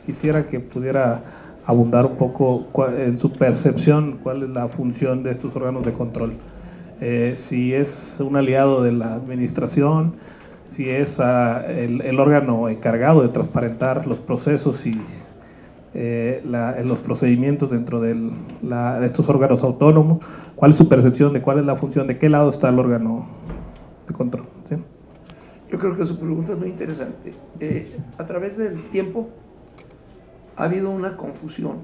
Quisiera que pudiera abundar un poco en su percepción cuál es la función de estos órganos de control. Si es un aliado de la administración, si es el órgano encargado de transparentar los procesos y los procedimientos dentro de estos órganos autónomos. ¿Cuál es su percepción de cuál es la función, de qué lado está el órgano de control? ¿Sí?
Yo creo que su pregunta es muy interesante. A través del tiempo ha habido una confusión,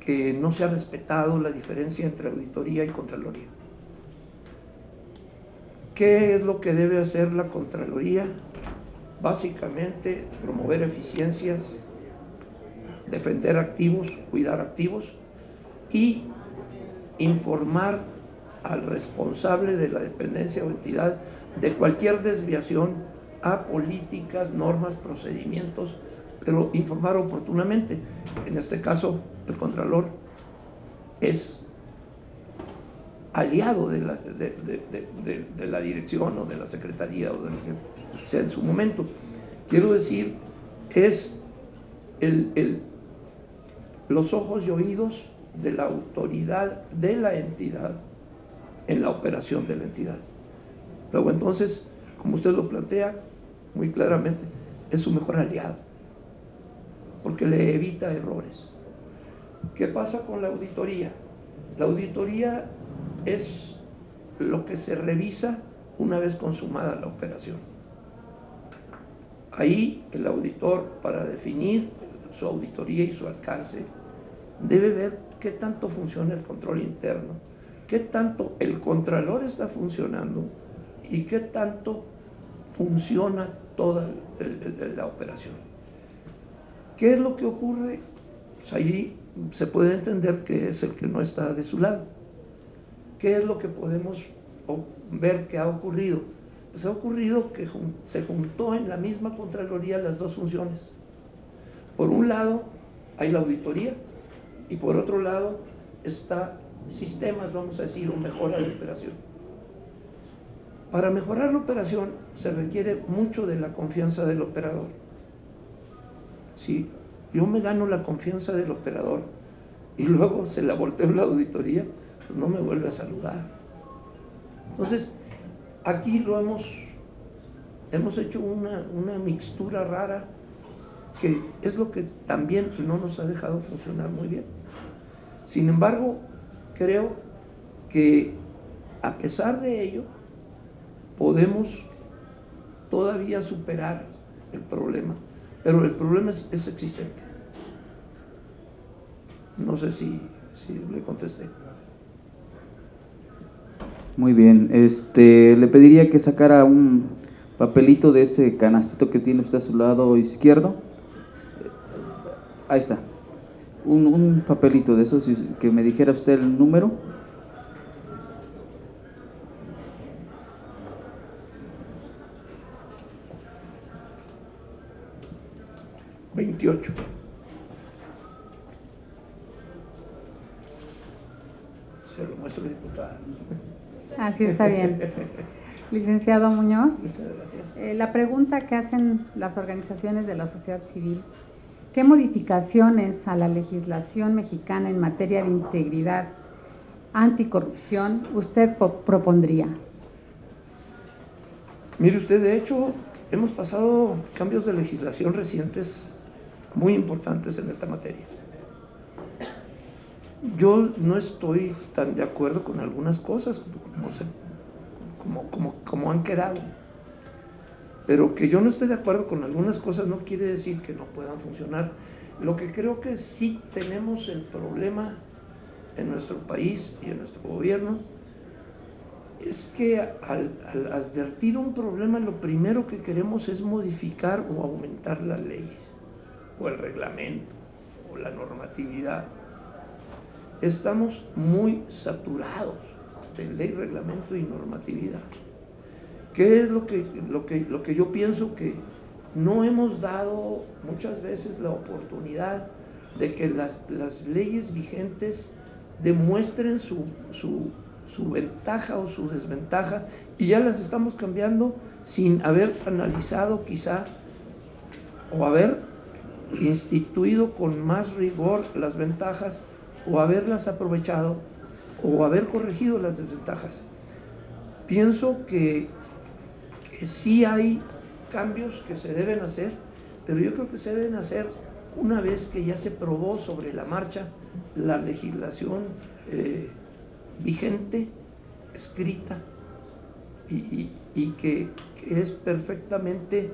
que no se ha respetado la diferencia entre auditoría y contraloría. ¿Qué es lo que debe hacer la Contraloría? Básicamente promover eficiencias, defender activos, cuidar activos y informar al responsable de la dependencia o entidad de cualquier desviación a políticas, normas, procedimientos, pero informar oportunamente. En este caso, el Contralor es aliado de la dirección o de la secretaría o de lo que sea en su momento. Quiero decir, es los ojos y oídos de la autoridad de la entidad en la operación de la entidad. Luego entonces, como usted lo plantea muy claramente, es su mejor aliado, porque le evita errores. ¿Qué pasa con la auditoría? La auditoría es lo que se revisa una vez consumada la operación. Ahí el auditor, para definir su auditoría y su alcance, debe ver qué tanto funciona el control interno, qué tanto el contralor está funcionando y qué tanto funciona toda la operación. ¿Qué es lo que ocurre? Pues ahí se puede entender que es el que no está de su lado. ¿Qué es lo que podemos ver que ha ocurrido? Pues ha ocurrido que se juntó en la misma Contraloría las dos funciones. Por un lado hay la auditoría y por otro lado está sistemas, vamos a decir, o mejora de operación. Para mejorar la operación se requiere mucho de la confianza del operador. Si yo me gano la confianza del operador y luego se la volteo en la auditoría, pues no me vuelve a saludar. Entonces, aquí hemos hecho una mixtura rara, que es lo que también no nos ha dejado funcionar muy bien. Sin embargo, creo que a pesar de ello, podemos todavía superar el problema, pero el problema es existente. No sé si le contesté.
Muy bien, le pediría que sacara un papelito de ese canastito que tiene usted a su lado izquierdo. Ahí está, un papelito de esos, que me dijera usted el número.
Se lo muestro, diputada.
Así está bien. Licenciado Muñoz,
Muchas gracias.
la pregunta que hacen las organizaciones de la sociedad civil ¿qué modificaciones a la legislación mexicana en materia de integridad anticorrupción usted propondría?
Mire usted, de hecho, hemos pasado cambios de legislación recientes muy importantes en esta materia. Yo no estoy tan de acuerdo con algunas cosas como han quedado, pero que yo no esté de acuerdo con algunas cosas no quiere decir que no puedan funcionar. Lo que creo que sí tenemos el problema en nuestro país y en nuestro gobierno es que al advertir un problema lo primero que queremos es modificar o aumentar la ley o el reglamento o la normatividad. Estamos muy saturados de ley, reglamento y normatividad. ¿Qué es lo que yo pienso? Que no hemos dado muchas veces la oportunidad de que las leyes vigentes demuestren su ventaja o su desventaja, y ya las estamos cambiando sin haber analizado quizá o haber instituido con más rigor las ventajas, o haberlas aprovechado o haber corregido las desventajas. Pienso que sí hay cambios que se deben hacer, pero yo creo que se deben hacer una vez que ya se probó sobre la marcha la legislación vigente, escrita, y que es perfectamente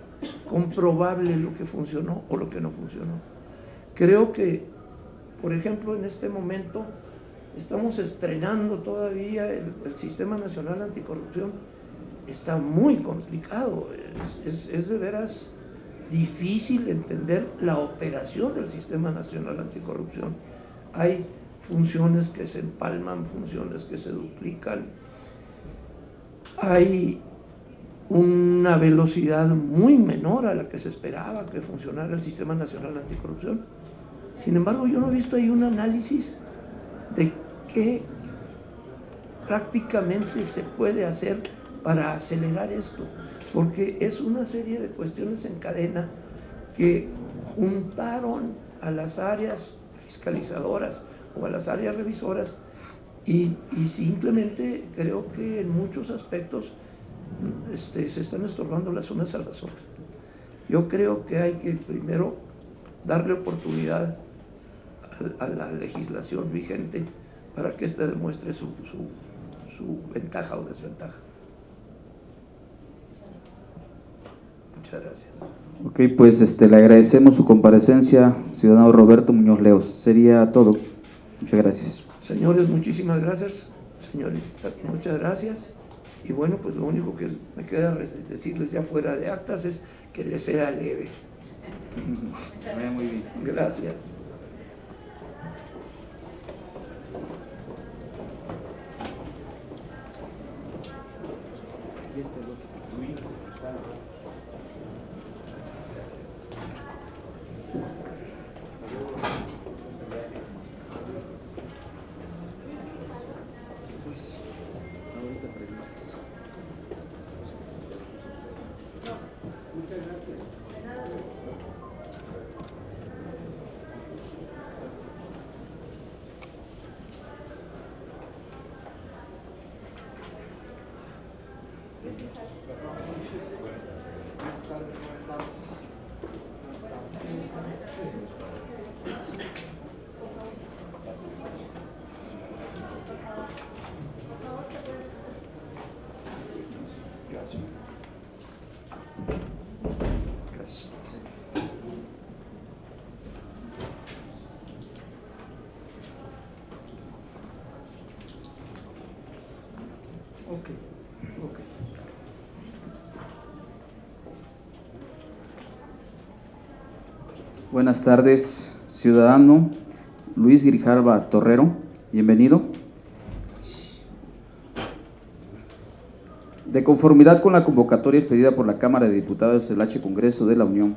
comprobable lo que funcionó o lo que no funcionó. Creo que, por ejemplo, en este momento estamos estrenando todavía el Sistema Nacional Anticorrupción. Está muy complicado, es de veras difícil entender la operación del Sistema Nacional Anticorrupción. Hay funciones que se empalman, funciones que se duplican, hay una velocidad muy menor a la que se esperaba que funcionara el Sistema Nacional Anticorrupción. Sin embargo, yo no he visto ahí un análisis de qué prácticamente se puede hacer para acelerar esto, porque es una serie de cuestiones en cadena que juntaron a las áreas fiscalizadoras o a las áreas revisoras y simplemente creo que en muchos aspectos se están estorbando las unas a las otras. Yo creo que hay que primero darle oportunidad a la legislación vigente para que ésta demuestre su ventaja o desventaja. Muchas gracias.
Ok, pues le agradecemos su comparecencia, ciudadano Roberto Muñoz Leos. Sería todo. Muchas gracias.
Señores, muchísimas gracias. Señores, muchas gracias. Y bueno, pues lo único que me queda decirles ya fuera de actas es que les sea leve.
Muy bien.
Gracias.
Buenas tardes, ciudadano Luis Grijalva Torrero, bienvenido. De conformidad con la convocatoria expedida por la Cámara de Diputados del H. Congreso de la Unión,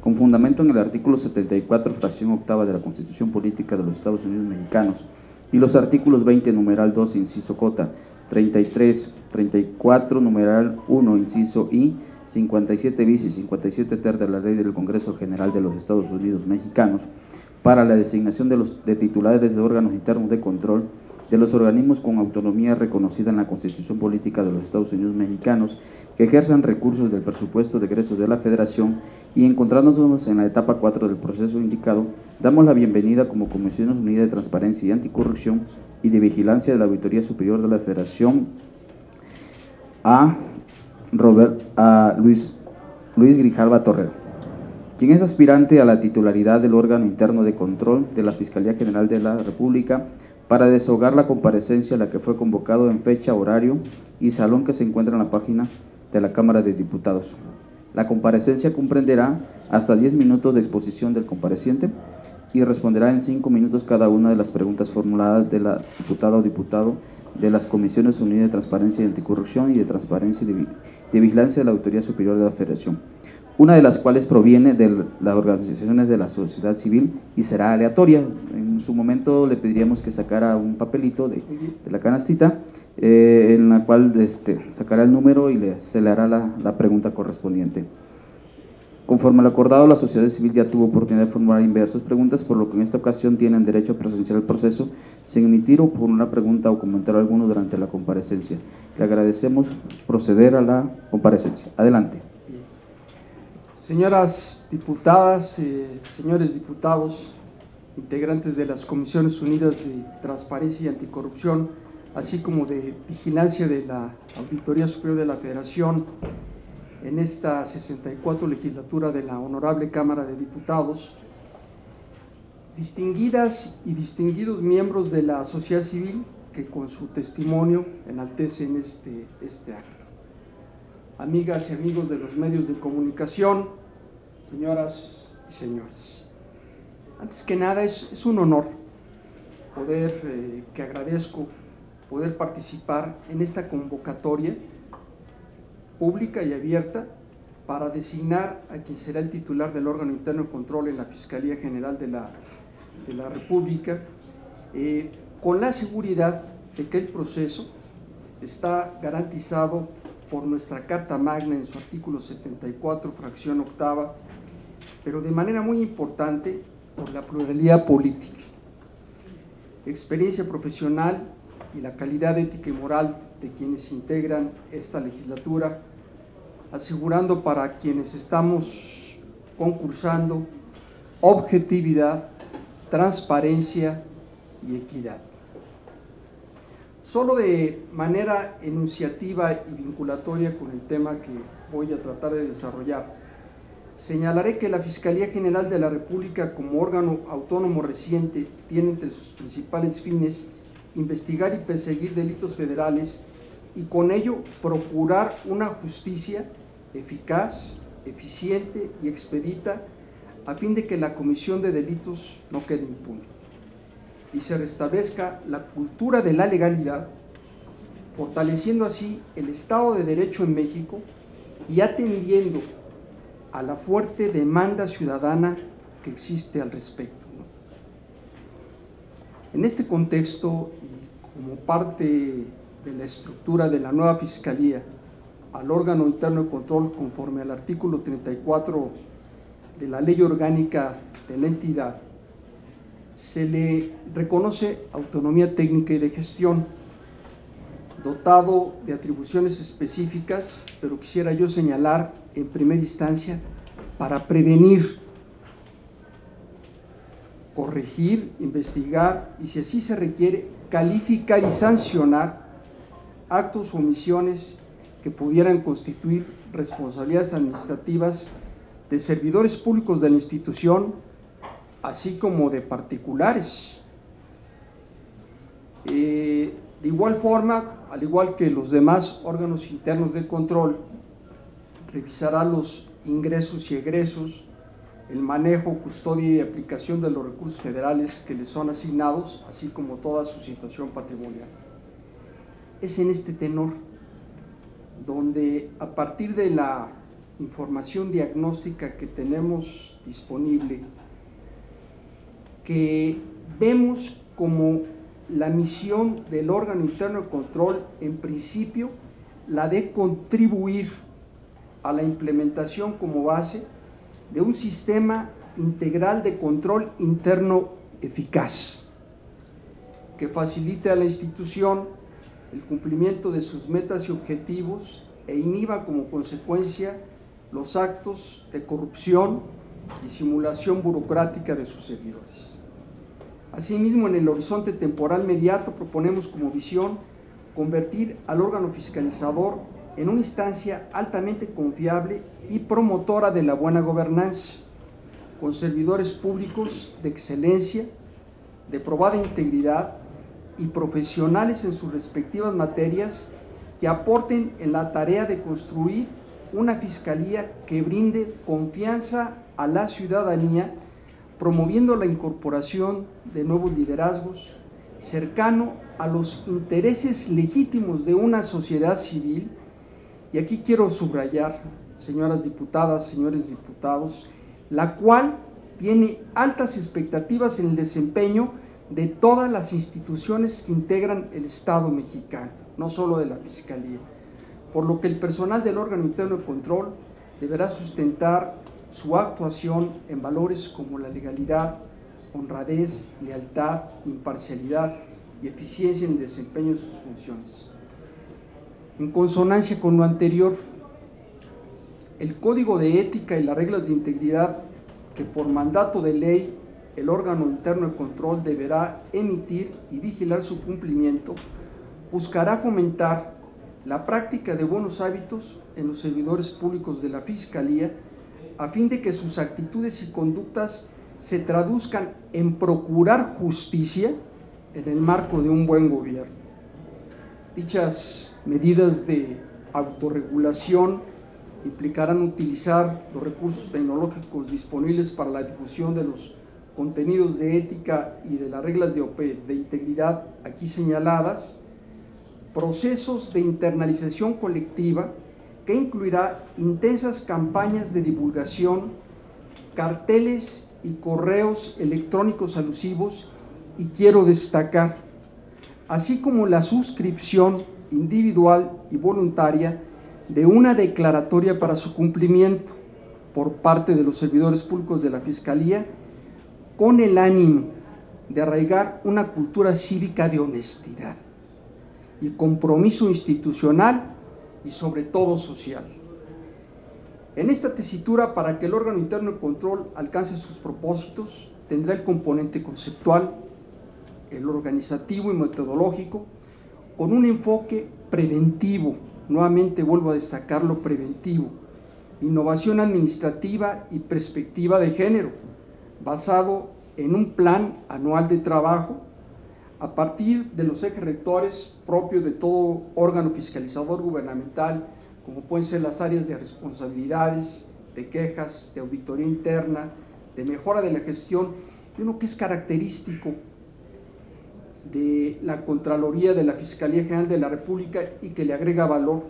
con fundamento en el artículo 74, fracción octava de la Constitución Política de los Estados Unidos Mexicanos y los artículos 20, numeral 2, inciso J, 33, 34, numeral 1, inciso I, 57 bis y 57 ter de la Ley del Congreso General de los Estados Unidos Mexicanos para la designación de titulares de órganos internos de control de los organismos con autonomía reconocida en la Constitución Política de los Estados Unidos Mexicanos que ejerzan recursos del presupuesto de egresos de la Federación, y encontrándonos en la etapa 4 del proceso indicado, damos la bienvenida como Comisiones Unidas de Transparencia y Anticorrupción y de Vigilancia de la Auditoría Superior de la Federación a Luis Grijalva Torrero, quien es aspirante a la titularidad del órgano interno de control de la Fiscalía General de la República, para desahogar la comparecencia a la que fue convocado en fecha, horario y salón que se encuentra en la página de la Cámara de Diputados. La comparecencia comprenderá hasta 10 minutos de exposición del compareciente y responderá en 5 minutos cada una de las preguntas formuladas de la diputada o diputado de las Comisiones Unidas de Transparencia y Anticorrupción y de Transparencia y de Vigilancia de la Auditoría Superior de la Federación, una de las cuales proviene de las organizaciones de la sociedad civil y será aleatoria. En su momento le pediríamos que sacara un papelito de la canastita, en la cual sacará el número y se le hará la pregunta correspondiente. Conforme al acordado, la sociedad civil ya tuvo oportunidad de formular inversas preguntas, por lo que en esta ocasión tienen derecho a presenciar el proceso sin emitir o por una pregunta o comentario alguno durante la comparecencia. Le agradecemos proceder a la comparecencia. Adelante.
Señoras diputadas, señores diputados, integrantes de las Comisiones Unidas de Transparencia y Anticorrupción, así como de Vigilancia de la Auditoría Superior de la Federación, en esta 64 legislatura de la Honorable Cámara de Diputados, distinguidas y distinguidos miembros de la sociedad civil que con su testimonio enaltecen este acto. Amigas y amigos de los medios de comunicación, señoras y señores, antes que nada es un honor que agradezco poder participar en esta convocatoria pública y abierta para designar a quien será el titular del órgano interno de control en la Fiscalía General de la República, con la seguridad de que el proceso está garantizado por nuestra Carta Magna en su artículo 74, fracción octava, pero de manera muy importante por la pluralidad política, experiencia profesional y la calidad ética y moral de quienes integran esta legislatura, asegurando para quienes estamos concursando objetividad, transparencia y equidad. Solo de manera enunciativa y vinculatoria con el tema que voy a tratar de desarrollar, señalaré que la Fiscalía General de la República, como órgano autónomo reciente, tiene entre sus principales fines investigar y perseguir delitos federales y con ello procurar una justicia eficaz, eficiente y expedita a fin de que la comisión de delitos no quede impune y se restablezca la cultura de la legalidad, fortaleciendo así el Estado de Derecho en México y atendiendo a la fuerte demanda ciudadana que existe al respecto. En este contexto, y como parte de la estructura de la nueva Fiscalía, al órgano interno de control conforme al artículo 34 de la Ley Orgánica de la entidad, se le reconoce autonomía técnica y de gestión, dotado de atribuciones específicas, pero quisiera yo señalar en primera instancia para prevenir, corregir, investigar y, si así se requiere, calificar y sancionar actos o omisiones que pudieran constituir responsabilidades administrativas de servidores públicos de la institución, así como de particulares. De igual forma, al igual que los demás órganos internos de control, revisará los ingresos y egresos, el manejo, custodia y aplicación de los recursos federales que les son asignados, así como toda su situación patrimonial. Es en este tenor donde, a partir de la información diagnóstica que tenemos disponible, que vemos como la misión del órgano interno de control, en principio, la de contribuir a la implementación como base de un sistema integral de control interno eficaz, que facilite a la institución el cumplimiento de sus metas y objetivos e inhiba como consecuencia los actos de corrupción y simulación burocrática de sus servidores. Asimismo, en el horizonte temporal inmediato proponemos como visión convertir al órgano fiscalizador en una instancia altamente confiable y promotora de la buena gobernanza, con servidores públicos de excelencia, de probada integridad y profesionales en sus respectivas materias que aporten en la tarea de construir una fiscalía que brinde confianza a la ciudadanía, promoviendo la incorporación de nuevos liderazgos, cercano a los intereses legítimos de una sociedad civil. Y aquí quiero subrayar, señoras diputadas, señores diputados, la cual tiene altas expectativas en el desempeño de todas las instituciones que integran el Estado mexicano, no solo de la Fiscalía, por lo que el personal del órgano interno de control deberá sustentar su actuación en valores como la legalidad, honradez, lealtad, imparcialidad y eficiencia en el desempeño de sus funciones. En consonancia con lo anterior, el Código de Ética y las reglas de integridad que por mandato de ley el órgano interno de control deberá emitir y vigilar su cumplimiento, buscará fomentar la práctica de buenos hábitos en los servidores públicos de la Fiscalía, a fin de que sus actitudes y conductas se traduzcan en procurar justicia en el marco de un buen gobierno. Dichas medidas de autorregulación implicarán utilizar los recursos tecnológicos disponibles para la difusión de los contenidos de ética y de las reglas de integridad aquí señaladas, procesos de internalización colectiva que incluirá intensas campañas de divulgación, carteles y correos electrónicos alusivos, y quiero destacar, así como la suscripción individual y voluntaria de una declaratoria para su cumplimiento por parte de los servidores públicos de la Fiscalía, con el ánimo de arraigar una cultura cívica de honestidad y compromiso institucional y sobre todo social. En esta tesitura, para que el órgano interno de control alcance sus propósitos, tendrá el componente conceptual, el organizativo y metodológico, con un enfoque preventivo, nuevamente vuelvo a destacar lo preventivo, innovación administrativa y perspectiva de género, basado en un plan anual de trabajo, a partir de los ejes rectores propios de todo órgano fiscalizador gubernamental, como pueden ser las áreas de responsabilidades, de quejas, de auditoría interna, de mejora de la gestión, y uno que es característico de la Contraloría de la Fiscalía General de la República y que le agrega valor,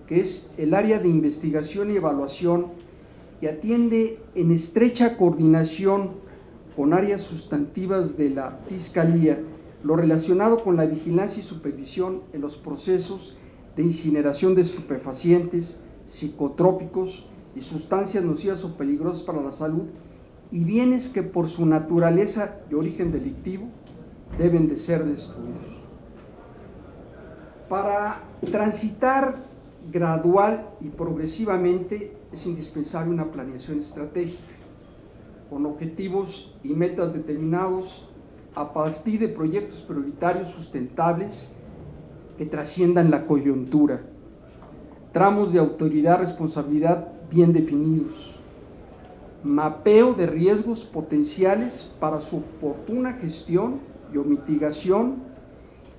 que es el área de investigación y evaluación, que atiende en estrecha coordinación con áreas sustantivas de la Fiscalía lo relacionado con la vigilancia y supervisión en los procesos de incineración de estupefacientes, psicotrópicos y sustancias nocivas o peligrosas para la salud, y bienes que por su naturaleza de origen delictivo deben de ser destruidos. Para transitar gradual y progresivamente es indispensable una planeación estratégica, con objetivos y metas determinados a partir de proyectos prioritarios sustentables que trasciendan la coyuntura, tramos de autoridad, responsabilidad bien definidos, mapeo de riesgos potenciales para su oportuna gestión y o mitigación,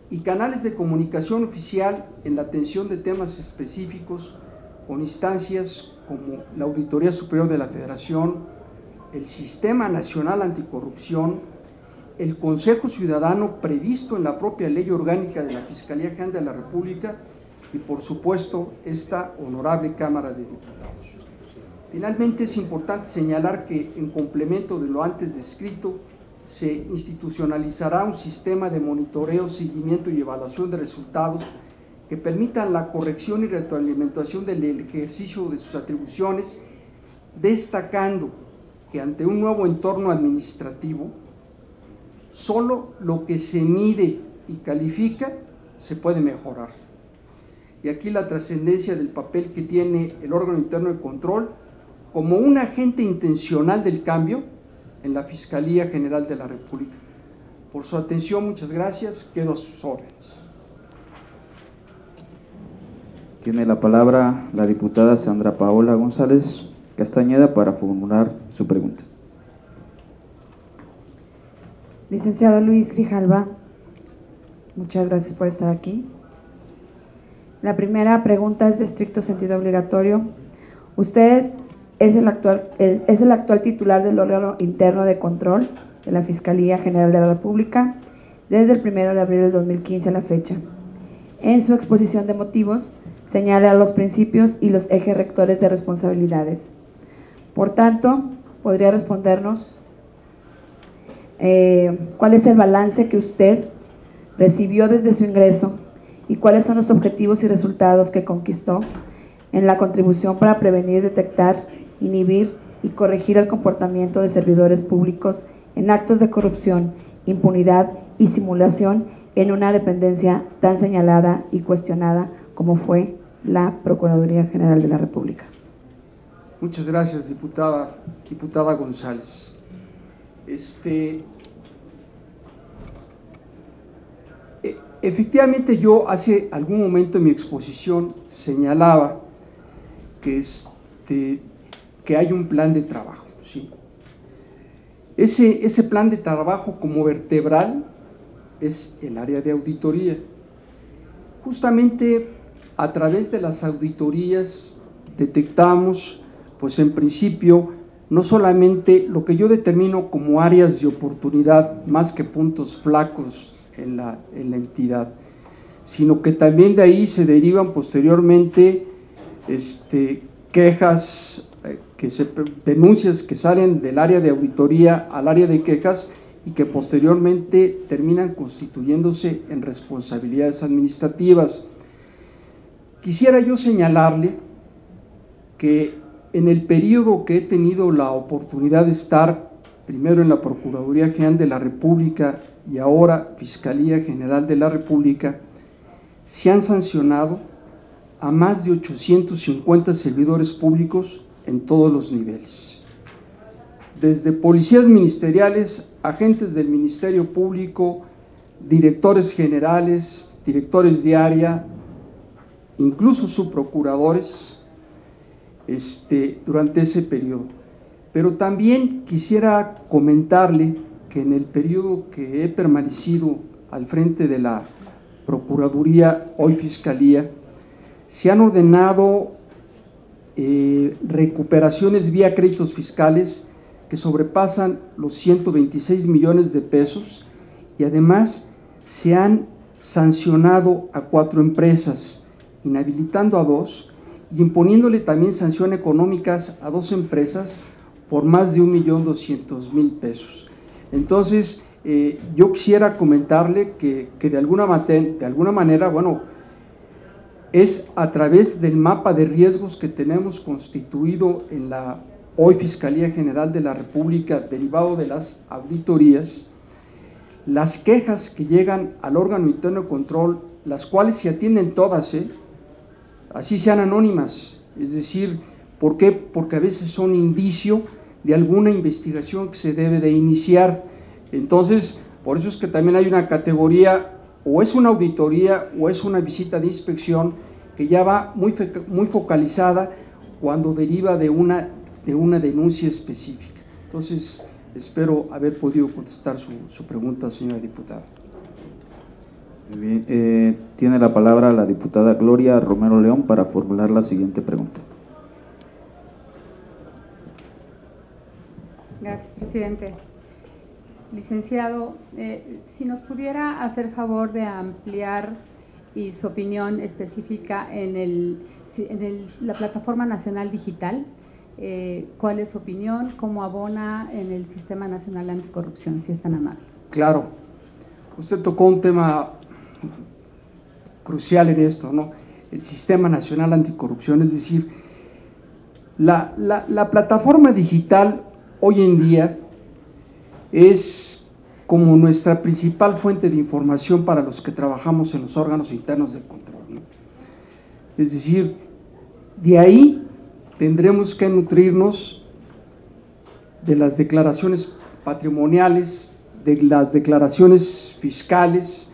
y canales de comunicación oficial en la atención de temas específicos con instancias como la Auditoría Superior de la Federación, el Sistema Nacional Anticorrupción, el Consejo Ciudadano previsto en la propia Ley Orgánica de la Fiscalía General de la República y, por supuesto, esta honorable Cámara de Diputados. Finalmente, es importante señalar que, en complemento de lo antes descrito, se institucionalizará un sistema de monitoreo, seguimiento y evaluación de resultados que permitan la corrección y retroalimentación del ejercicio de sus atribuciones, destacando que ante un nuevo entorno administrativo, solo lo que se mide y califica se puede mejorar. Y aquí la trascendencia del papel que tiene el órgano interno de control como un agente intencional del cambio en la Fiscalía General de la República. Por su atención, muchas gracias, quedo a sus órdenes.
Tiene la palabra la diputada Sandra Paola González Castañeda para formular su pregunta.
Licenciado Luis Grijalva, muchas gracias por estar aquí. La primera pregunta es de estricto sentido obligatorio. Usted es el actual titular del órgano interno de control de la Fiscalía General de la República desde el 1 de abril del 2015 a la fecha. En su exposición de motivos, señala los principios y los ejes rectores de responsabilidades. Por tanto, ¿podría respondernos cuál es el balance que usted recibió desde su ingreso y cuáles son los objetivos y resultados que conquistó en la contribución para prevenir, detectar, inhibir y corregir el comportamiento de servidores públicos en actos de corrupción, impunidad y simulación en una dependencia tan señalada y cuestionada como fue la Procuraduría General de la República?
Muchas gracias, diputada González. Efectivamente, yo hace algún momento en mi exposición señalaba que hay un plan de trabajo, ¿sí? Ese plan de trabajo como vertebral es el área de auditoría. Justamente a través de las auditorías detectamos, pues en principio, no solamente lo que yo determino como áreas de oportunidad, más que puntos flacos en la entidad, sino que también de ahí se derivan posteriormente quejas, denuncias que salen del área de auditoría al área de quejas y que posteriormente terminan constituyéndose en responsabilidades administrativas. Quisiera yo señalarle que en el periodo que he tenido la oportunidad de estar primero en la Procuraduría General de la República y ahora Fiscalía General de la República, se han sancionado a más de 850 servidores públicos en todos los niveles. Desde policías ministeriales, agentes del Ministerio Público, directores generales, directores de área, incluso subprocuradores, durante ese periodo. Pero también quisiera comentarle que en el periodo que he permanecido al frente de la Procuraduría, hoy Fiscalía, se han ordenado recuperaciones vía créditos fiscales que sobrepasan los 126 millones de pesos y además se han sancionado a 4 empresas, inhabilitando a 2 y imponiéndole también sanciones económicas a 2 empresas por más de 1.200.000 pesos. Entonces, yo quisiera comentarle que de alguna manera, bueno, es a través del mapa de riesgos que tenemos constituido en la hoy Fiscalía General de la República, derivado de las auditorías, las quejas que llegan al órgano interno de control, las cuales se atienden todas, así sean anónimas, es decir, ¿por qué? Porque a veces son indicio de alguna investigación que se debe de iniciar. Entonces, por eso es que también hay una categoría, o es una auditoría o es una visita de inspección que ya va muy focalizada cuando deriva de una denuncia específica. Entonces, espero haber podido contestar su pregunta, señora diputada.
Muy bien, tiene la palabra la diputada Gloria Romero León para formular la siguiente pregunta.
Gracias, presidente. Licenciado, si nos pudiera hacer favor de ampliar y su opinión específica en la Plataforma Nacional Digital, ¿cuál es su opinión? ¿Cómo abona en el Sistema Nacional Anticorrupción, si es tan amable?
Claro, usted tocó un tema crucial en esto, ¿no? El Sistema Nacional Anticorrupción, es decir, la plataforma digital hoy en día es como nuestra principal fuente de información para los que trabajamos en los órganos internos de control, ¿no? Es decir, de ahí tendremos que nutrirnos de las declaraciones patrimoniales, de las declaraciones fiscales,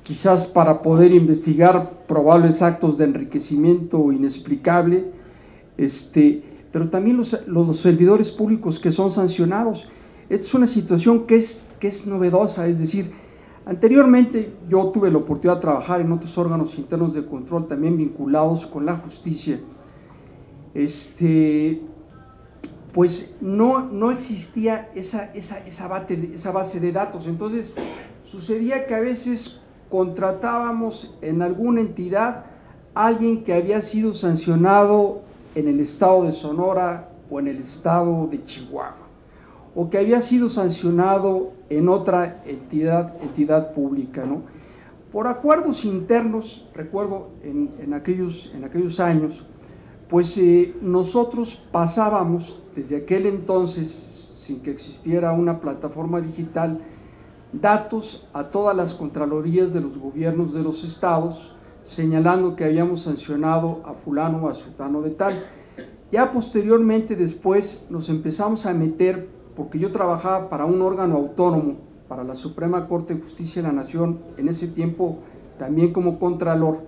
quizás para poder investigar probables actos de enriquecimiento inexplicable, pero también los servidores públicos que son sancionados. Esta es una situación que es novedosa, es decir, anteriormente yo tuve la oportunidad de trabajar en otros órganos internos de control también vinculados con la justicia. Pues no existía esa base de datos. Entonces sucedía que a veces contratábamos en alguna entidad a alguien que había sido sancionado en el estado de Sonora o en el estado de Chihuahua, o que había sido sancionado en otra entidad pública, ¿no? Por acuerdos internos, recuerdo en aquellos años, pues nosotros pasábamos desde aquel entonces, sin que existiera una plataforma digital, datos a todas las contralorías de los gobiernos de los estados, señalando que habíamos sancionado a fulano o a sutano de tal. Ya posteriormente, después, nos empezamos a meter, porque yo trabajaba para un órgano autónomo, para la Suprema Corte de Justicia de la Nación, en ese tiempo también como contralor.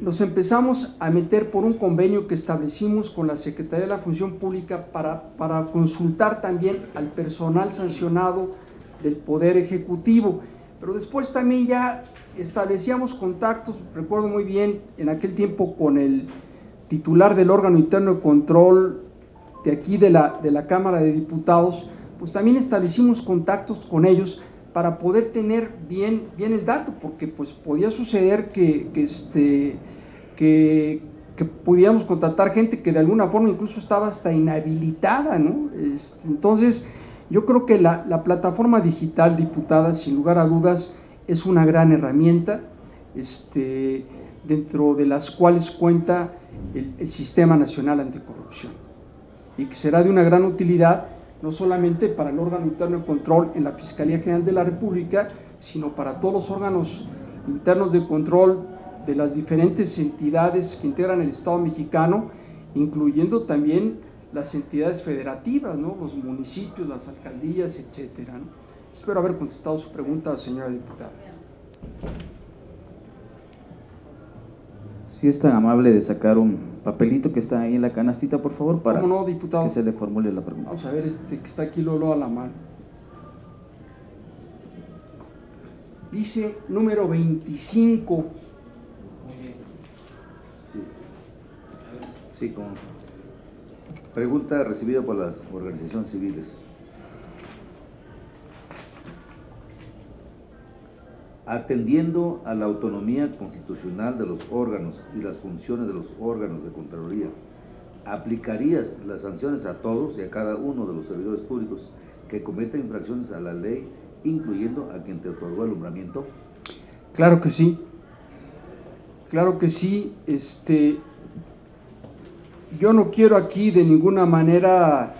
Nos empezamos a meter por un convenio que establecimos con la Secretaría de la Función Pública para consultar también al personal sancionado del Poder Ejecutivo, pero después también ya establecíamos contactos, recuerdo muy bien, en aquel tiempo con el titular del órgano interno de control de aquí de la Cámara de Diputados, pues también establecimos contactos con ellos para poder tener bien el dato, porque pues podía suceder que pudiéramos contratar gente que de alguna forma incluso estaba hasta inhabilitada, ¿no? Entonces, yo creo que la plataforma digital, diputada, sin lugar a dudas, es una gran herramienta, dentro de las cuales cuenta el Sistema Nacional Anticorrupción, y que será de una gran utilidad, no solamente para el órgano interno de control en la Fiscalía General de la República, sino para todos los órganos internos de control de las diferentes entidades que integran el Estado mexicano, incluyendo también las entidades federativas, ¿no? Los municipios, las alcaldías, etcétera, ¿no? Espero haber contestado su pregunta, señora diputada.
Si es tan amable de sacar un papelito que está ahí en la canastita, por favor, para
¿Cómo no, diputado?
que se le formule la pregunta.
Vamos a ver, que está aquí Lolo a la mano. Dice número 25.
Sí, como pregunta recibida por las organizaciones civiles. Atendiendo a la autonomía constitucional de los órganos y las funciones de los órganos de Contraloría, ¿aplicarías las sanciones a todos y a cada uno de los servidores públicos que cometen infracciones a la ley, incluyendo a quien te otorgó el nombramiento?
Claro que sí. Claro que sí. Yo no quiero aquí de ninguna manera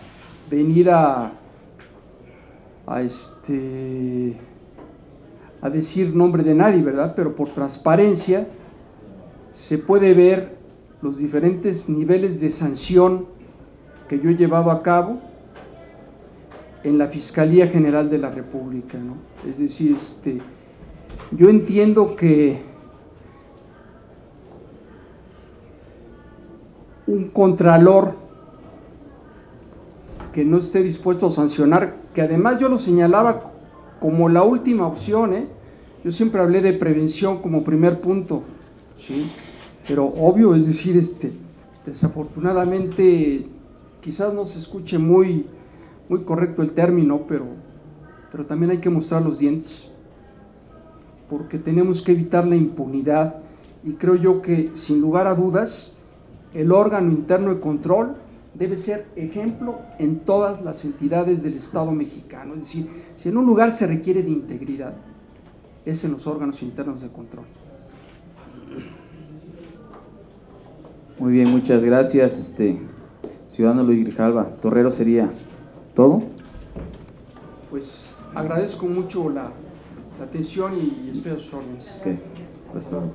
venir a decir nombre de nadie, ¿verdad? Pero por transparencia se puede ver los diferentes niveles de sanción que yo he llevado a cabo en la Fiscalía General de la República, ¿no? Es decir, yo entiendo que un contralor que no esté dispuesto a sancionar, que además yo lo señalaba como la última opción, yo siempre hablé de prevención como primer punto, ¿sí? Pero obvio, es decir, desafortunadamente quizás no se escuche muy correcto el término, pero también hay que mostrar los dientes, porque tenemos que evitar la impunidad, y creo yo que sin lugar a dudas el órgano interno de control debe ser ejemplo en todas las entidades del Estado mexicano. Es decir, si en un lugar se requiere de integridad, es en los órganos internos de control.
Muy bien, muchas gracias, ciudadano Luis Grijalva. Torrero, ¿sería todo?
Pues agradezco mucho la atención y estoy a sus órdenes.
Okay. Hasta luego.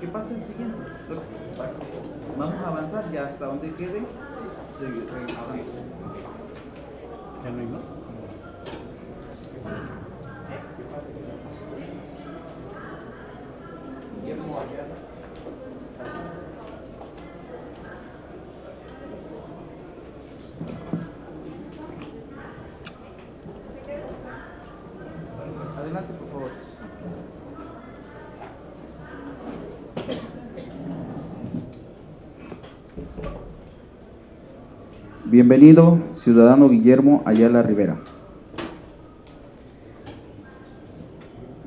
¿Qué pasa el siguiente? Vamos a avanzar ya hasta donde quede. Regresamos.
¿Ya no hay más?
Adelante, por favor. Bienvenido, ciudadano Guillermo Ayala Rivera.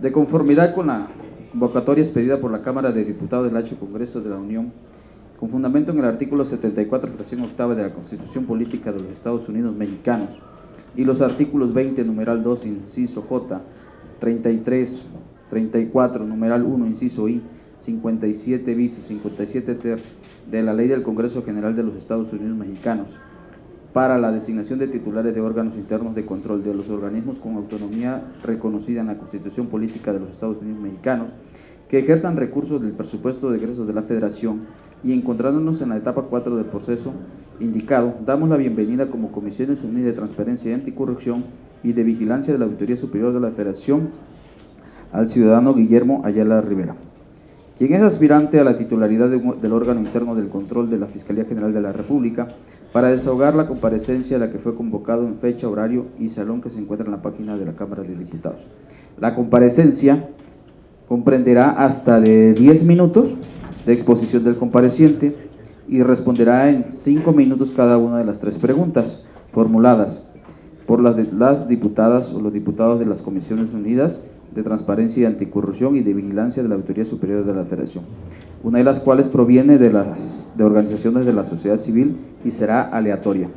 De conformidad con la convocatoria expedida por la Cámara de Diputados del H Congreso de la Unión, con fundamento en el artículo 74, fracción octava de la Constitución Política de los Estados Unidos Mexicanos y los artículos 20, numeral 2, inciso J, 33, 34, numeral 1, inciso I, 57 bis y 57 ter de la Ley del Congreso General de los Estados Unidos Mexicanos para la designación de titulares de órganos internos de control de los organismos con autonomía reconocida en la Constitución Política de los Estados Unidos Mexicanos que ejerzan recursos del presupuesto de egresos de la Federación y encontrándonos en la etapa 4 del proceso indicado, damos la bienvenida como Comisiones Unidas de Transparencia y Anticorrupción y de Vigilancia de la Auditoría Superior de la Federación al ciudadano Guillermo Ayala Rivera, quien es aspirante a la titularidad del órgano interno del control de la Fiscalía General de la República para desahogar la comparecencia a la que fue convocado en fecha, horario y salón que se encuentra en la página de la Cámara de Diputados. La comparecencia comprenderá hasta de 10 minutos de exposición del compareciente y responderá en 5 minutos cada una de las 3 preguntas formuladas por las diputadas o los diputados de las Comisiones Unidas de Transparencia y Anticorrupción y de Vigilancia de la Auditoría Superior de la Federación, una de las cuales proviene de organizaciones de la sociedad civil y será aleatoria.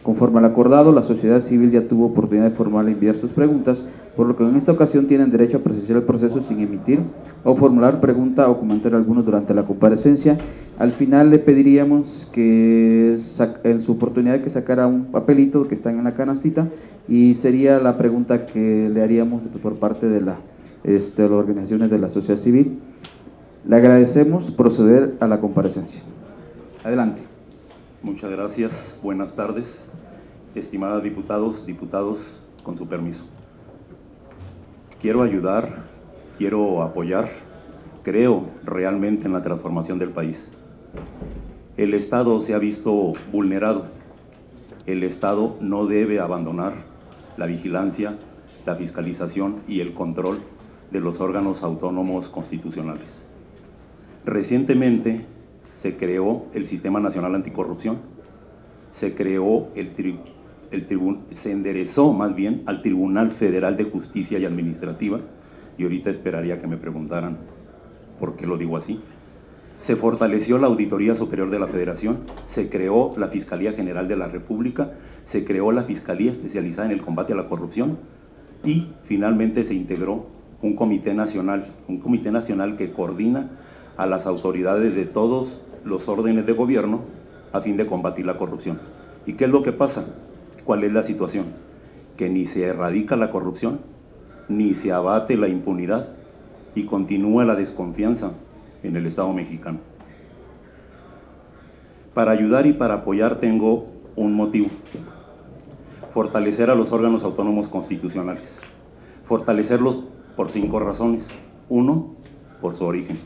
Conforme al acordado, la sociedad civil ya tuvo oportunidad de formular y enviar sus preguntas, por lo que en esta ocasión tienen derecho a presenciar el proceso sin emitir o formular pregunta o comentario alguno durante la comparecencia. Al final le pediríamos que en su oportunidad que sacara un papelito que está en la canastita y sería la pregunta que le haríamos por parte de las organizaciones de la sociedad civil. Le agradecemos proceder a la comparecencia. Adelante.
Muchas gracias. Buenas tardes. Estimadas diputados, con su permiso. Quiero ayudar, quiero apoyar, creo realmente en la transformación del país. El Estado se ha visto vulnerado. El Estado no debe abandonar la vigilancia, la fiscalización y el control de los órganos autónomos constitucionales. Recientemente se creó el Sistema Nacional Anticorrupción, se creó se enderezó más bien al Tribunal Federal de Justicia y Administrativa, y ahorita esperaría que me preguntaran por qué lo digo así. Se fortaleció la Auditoría Superior de la Federación, se creó la Fiscalía General de la República, se creó la Fiscalía Especializada en el Combate a la Corrupción y finalmente se integró un comité nacional que coordina a las autoridades de todos los órdenes de gobierno a fin de combatir la corrupción. ¿Y qué es lo que pasa? ¿Cuál es la situación? Que ni se erradica la corrupción, ni se abate la impunidad y continúa la desconfianza en el Estado mexicano. Para ayudar y para apoyar tengo un motivo: fortalecer a los órganos autónomos constitucionales. Fortalecerlos por 5 razones. 1, por su origen.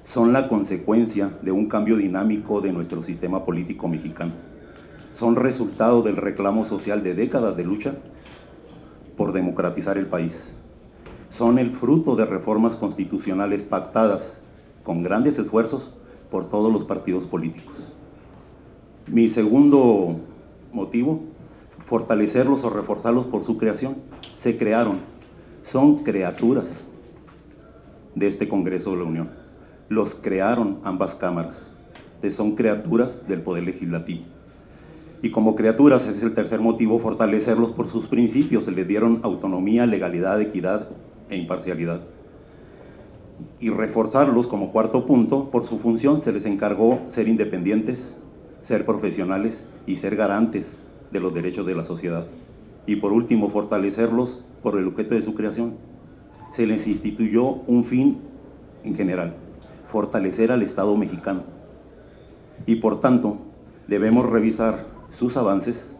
son la consecuencia de un cambio dinámico de nuestro sistema político mexicano. Son resultado del reclamo social de décadas de lucha por democratizar el país. Son el fruto de reformas constitucionales pactadas con grandes esfuerzos por todos los partidos políticos. Mi segundo motivo, fortalecerlos o reforzarlos por su creación. Se crearon, son criaturas de este Congreso de la Unión. Los crearon ambas cámaras, son criaturas del Poder Legislativo. Y como criaturas, ese es el tercer motivo, fortalecerlos por sus principios. Se les dieron autonomía, legalidad, equidad e imparcialidad. Y reforzarlos como cuarto punto, por su función se les encargó ser independientes, ser profesionales y ser garantes de los derechos de la sociedad. Y por último, fortalecerlos por el objeto de su creación. Se les instituyó un fin en general, fortalecer al Estado mexicano. Y por tanto, debemos revisar sus avances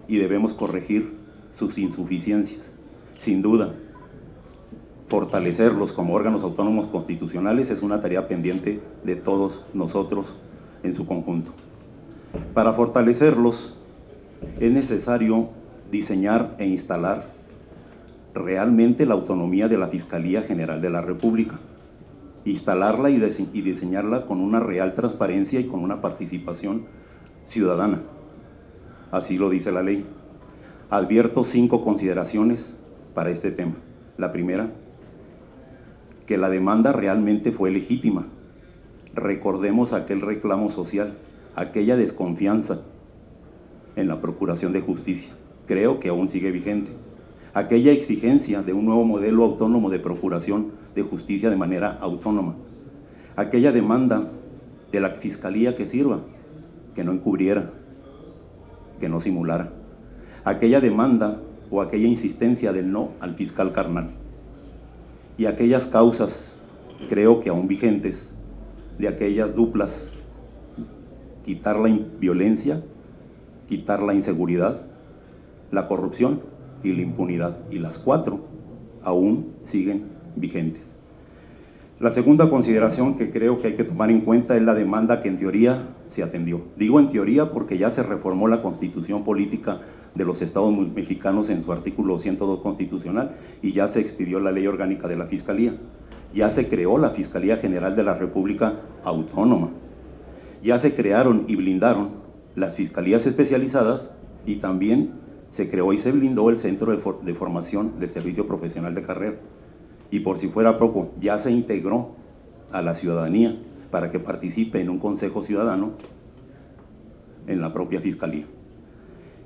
y debemos corregir sus insuficiencias. Sin duda, fortalecerlos como órganos autónomos constitucionales es una tarea pendiente de todos nosotros en su conjunto. Para fortalecerlos es necesario diseñar e instalar realmente la autonomía de la Fiscalía General de la República, instalarla y diseñarla con una real transparencia y con una participación ciudadana. Así lo dice la ley. Advierto 5 consideraciones para este tema. La primera, que la demanda realmente fue legítima. Recordemos aquel reclamo social, aquella desconfianza en la Procuración de Justicia. Creo que aún sigue vigente. Aquella exigencia de un nuevo modelo autónomo de procuración de justicia de manera autónoma. Aquella demanda de la Fiscalía que sirva, que no encubriera, que no simulara. Aquella demanda o aquella insistencia del no al fiscal carnal. Y aquellas causas, creo que aún vigentes, de aquellas duplas, quitar la violencia, quitar la inseguridad, la corrupción y la impunidad. Y las 4 aún siguen vigentes. La segunda consideración que creo que hay que tomar en cuenta es la demanda que en teoría se atendió. Digo en teoría porque ya se reformó la Constitución Política de los Estados Mexicanos en su artículo 102 constitucional y ya se expidió la Ley Orgánica de la Fiscalía. Ya se creó la Fiscalía General de la República Autónoma. Ya se crearon y blindaron las fiscalías especializadas y también se creó y se blindó el Centro de Formación del Servicio Profesional de Carrera. Y por si fuera poco, ya se integró a la ciudadanía para que participe en un consejo ciudadano en la propia Fiscalía.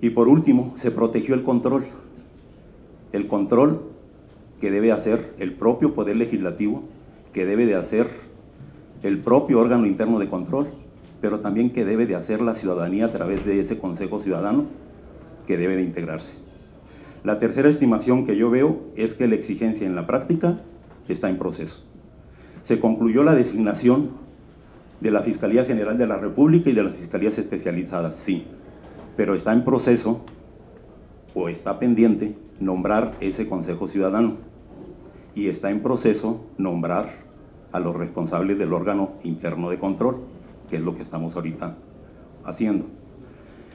Y por último, se protegió el control que debe hacer el propio Poder Legislativo, que debe de hacer el propio órgano interno de control, pero también que debe de hacer la ciudadanía a través de ese consejo ciudadano que debe de integrarse. La tercera estimación que yo veo es que la exigencia en la práctica está en proceso. Se concluyó la designación de la Fiscalía General de la República y de las Fiscalías Especializadas, sí, pero está en proceso o está pendiente nombrar ese Consejo Ciudadano y está en proceso nombrar a los responsables del órgano interno de control, que es lo que estamos ahorita haciendo.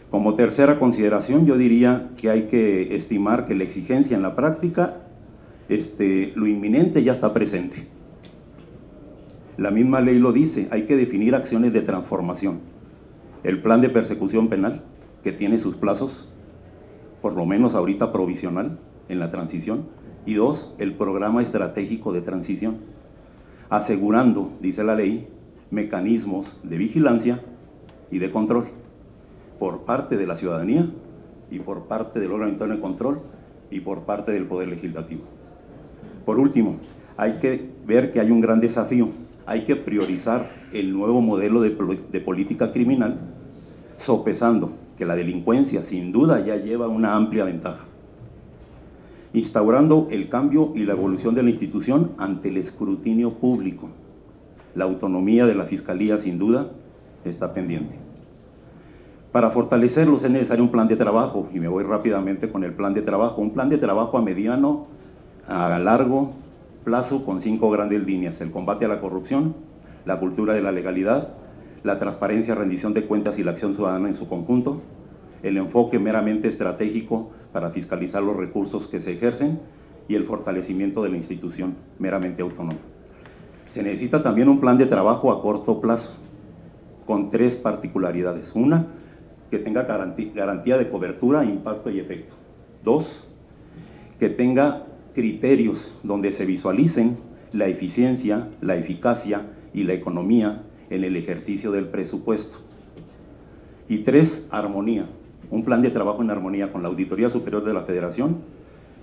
Como tercera consideración, yo diría que hay que estimar que la exigencia en la práctica, lo inminente ya está presente. La misma ley lo dice, hay que definir acciones de transformación. El plan de persecución penal, que tiene sus plazos, por lo menos ahorita provisional, en la transición. Y 2, el programa estratégico de transición, asegurando, dice la ley, mecanismos de vigilancia y de control por parte de la ciudadanía y por parte del órgano interno de control y por parte del Poder Legislativo. Por último, hay que ver que hay un gran desafío. Hay que priorizar el nuevo modelo de política criminal, sopesando que la delincuencia sin duda ya lleva una amplia ventaja, instaurando el cambio y la evolución de la institución ante el escrutinio público. La autonomía de la Fiscalía sin duda está pendiente. Para fortalecerlos es necesario un plan de trabajo, y me voy rápidamente con el plan de trabajo. Un plan de trabajo a mediano, a largo plazo, con 5 grandes líneas: el combate a la corrupción, la cultura de la legalidad, la transparencia, rendición de cuentas y la acción ciudadana en su conjunto, el enfoque meramente estratégico para fiscalizar los recursos que se ejercen y el fortalecimiento de la institución meramente autónoma. Se necesita también un plan de trabajo a corto plazo, con 3 particularidades. Una, que tenga garantía de cobertura, impacto y efecto. 2, que tenga criterios donde se visualicen la eficiencia, la eficacia y la economía en el ejercicio del presupuesto. Y 3, armonía. Un plan de trabajo en armonía con la Auditoría Superior de la Federación,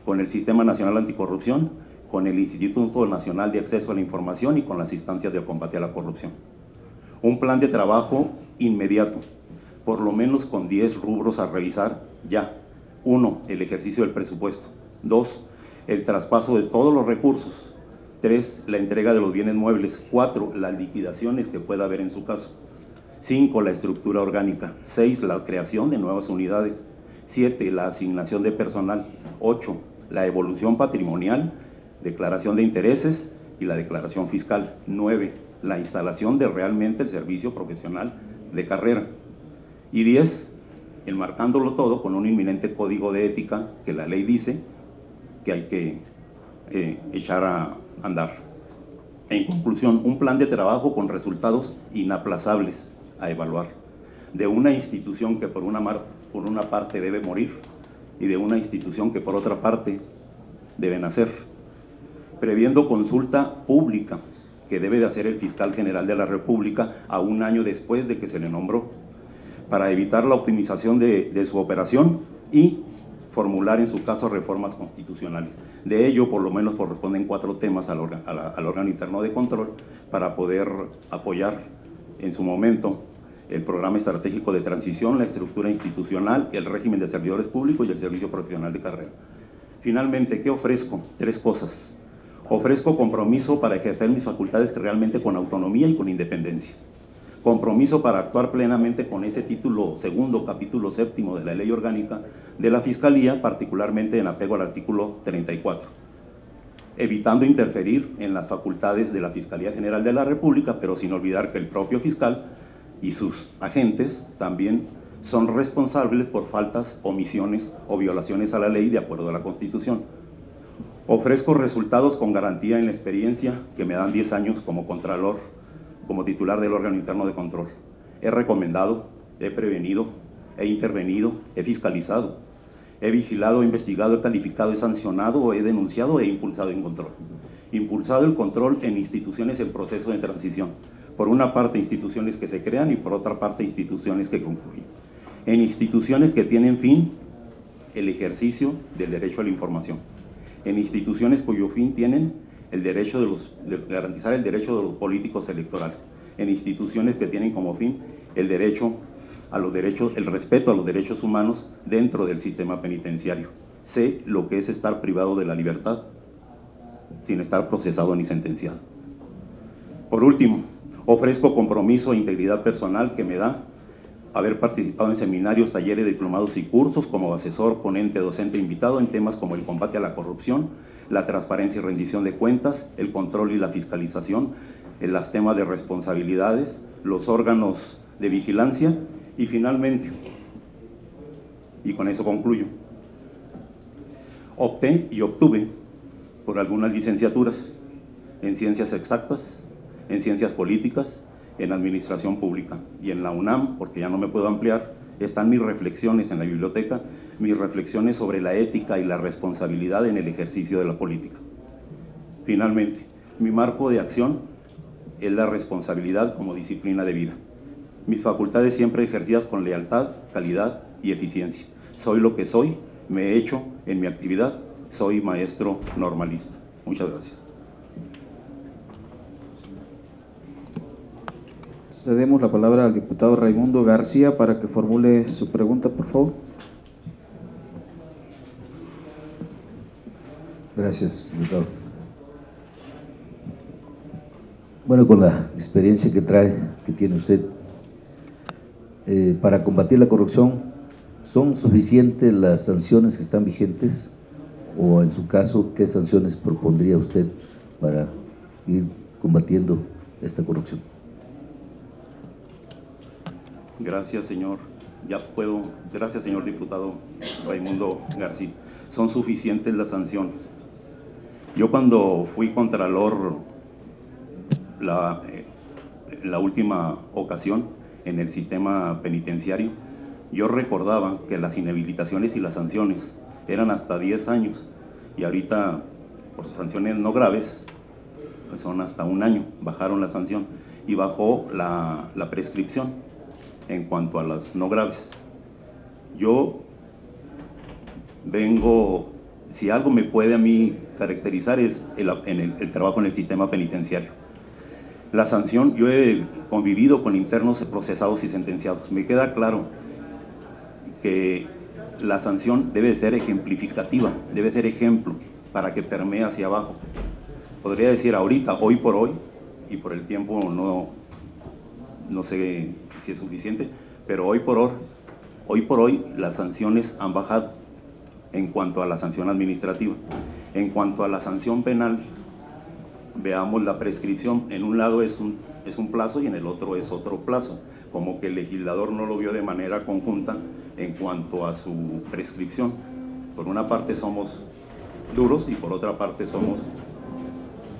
con el Sistema Nacional Anticorrupción, con el Instituto Nacional de Acceso a la Información y con las instancias de combate a la corrupción. Un plan de trabajo inmediato, por lo menos con 10 rubros a revisar ya. 1, el ejercicio del presupuesto. 2, el traspaso de todos los recursos. 3, la entrega de los bienes muebles. 4, las liquidaciones que pueda haber en su caso. 5, la estructura orgánica. 6, la creación de nuevas unidades. 7, la asignación de personal. 8, la evolución patrimonial, declaración de intereses y la declaración fiscal. 9, la instalación de realmente el servicio profesional de carrera. Y 10, enmarcándolo todo con un inminente código de ética que la ley dice que hay que echar a andar. En conclusión, un plan de trabajo con resultados inaplazables a evaluar, de una institución que por una parte debe morir y de una institución que por otra parte debe nacer, previendo consulta pública que debe de hacer el fiscal general de la República a un año después de que se le nombró, para evitar la optimización de su operación y formular en su caso reformas constitucionales. De ello, por lo menos corresponden 4 temas al órgano interno de control para poder apoyar en su momento el programa estratégico de transición, la estructura institucional, el régimen de servidores públicos y el servicio profesional de carrera. Finalmente, ¿qué ofrezco? 3 cosas. Ofrezco compromiso para ejercer mis facultades realmente con autonomía y con independencia. Compromiso para actuar plenamente con ese título segundo, capítulo 7 de la Ley Orgánica de la Fiscalía, particularmente en apego al artículo 34, evitando interferir en las facultades de la Fiscalía General de la República, pero sin olvidar que el propio fiscal y sus agentes también son responsables por faltas, omisiones o violaciones a la ley de acuerdo a la Constitución. Ofrezco resultados con garantía en la experiencia que me dan 10 años como contralor, como titular del órgano interno de control. He recomendado, he prevenido, he intervenido, he fiscalizado, he vigilado, he investigado, he calificado, he sancionado, he denunciado, he impulsado en control. Impulsado el control en instituciones en proceso de transición. Por una parte, instituciones que se crean y por otra parte, instituciones que concluyen. En instituciones que tienen fin el ejercicio del derecho a la información. En instituciones cuyo fin tienen el derecho de garantizar el derecho de los políticos electorales. En instituciones que tienen como fin el derecho a los derechos, el respeto a los derechos humanos dentro del sistema penitenciario. Sé lo que es estar privado de la libertad sin estar procesado ni sentenciado. Por último, ofrezco compromiso e integridad personal que me da haber participado en seminarios, talleres, diplomados y cursos como asesor, ponente, docente invitado en temas como el combate a la corrupción, la transparencia y rendición de cuentas, el control y la fiscalización, en los temas de responsabilidades, los órganos de vigilancia y finalmente, y con eso concluyo, opté y obtuve por algunas licenciaturas en ciencias exactas, en ciencias políticas, en administración pública y en la UNAM, porque ya no me puedo ampliar, están mis reflexiones en la biblioteca, mis reflexiones sobre la ética y la responsabilidad en el ejercicio de la política. Finalmente, mi marco de acción es la responsabilidad como disciplina de vida. Mis facultades siempre ejercidas con lealtad, calidad y eficiencia. Soy lo que soy, me he hecho en mi actividad, soy maestro normalista. Muchas gracias.
Cedemos la palabra al diputado Raimundo García para que formule su pregunta, por favor.
Gracias, diputado. Bueno, con la experiencia que tiene usted, para combatir la corrupción, ¿son suficientes las sanciones que están vigentes? O en su caso, ¿qué sanciones propondría usted para ir combatiendo esta corrupción?
Gracias, señor. Ya puedo. Gracias, señor diputado Raimundo García. Son suficientes las sanciones. Yo cuando fui contralor la última ocasión en el sistema penitenciario, yo recordaba que las inhabilitaciones y las sanciones eran hasta 10 años y ahorita por sanciones no graves pues son hasta 1 año. Bajaron la sanción y bajó la prescripción en cuanto a las no graves. Yo vengo, si algo me puede a mí caracterizar es el trabajo en el sistema penitenciario. La sanción, yo he convivido con internos procesados y sentenciados. Me queda claro que la sanción debe ser ejemplificativa, debe ser ejemplo para que permee hacia abajo. Podría decir ahorita, hoy por hoy, y por el tiempo no sé si es suficiente, pero hoy por hoy las sanciones han bajado en cuanto a la sanción administrativa. En cuanto a la sanción penal, veamos la prescripción. En un lado es un plazo y en el otro es otro plazo, como que el legislador no lo vio de manera conjunta en cuanto a su prescripción. Por una parte somos duros y por otra parte somos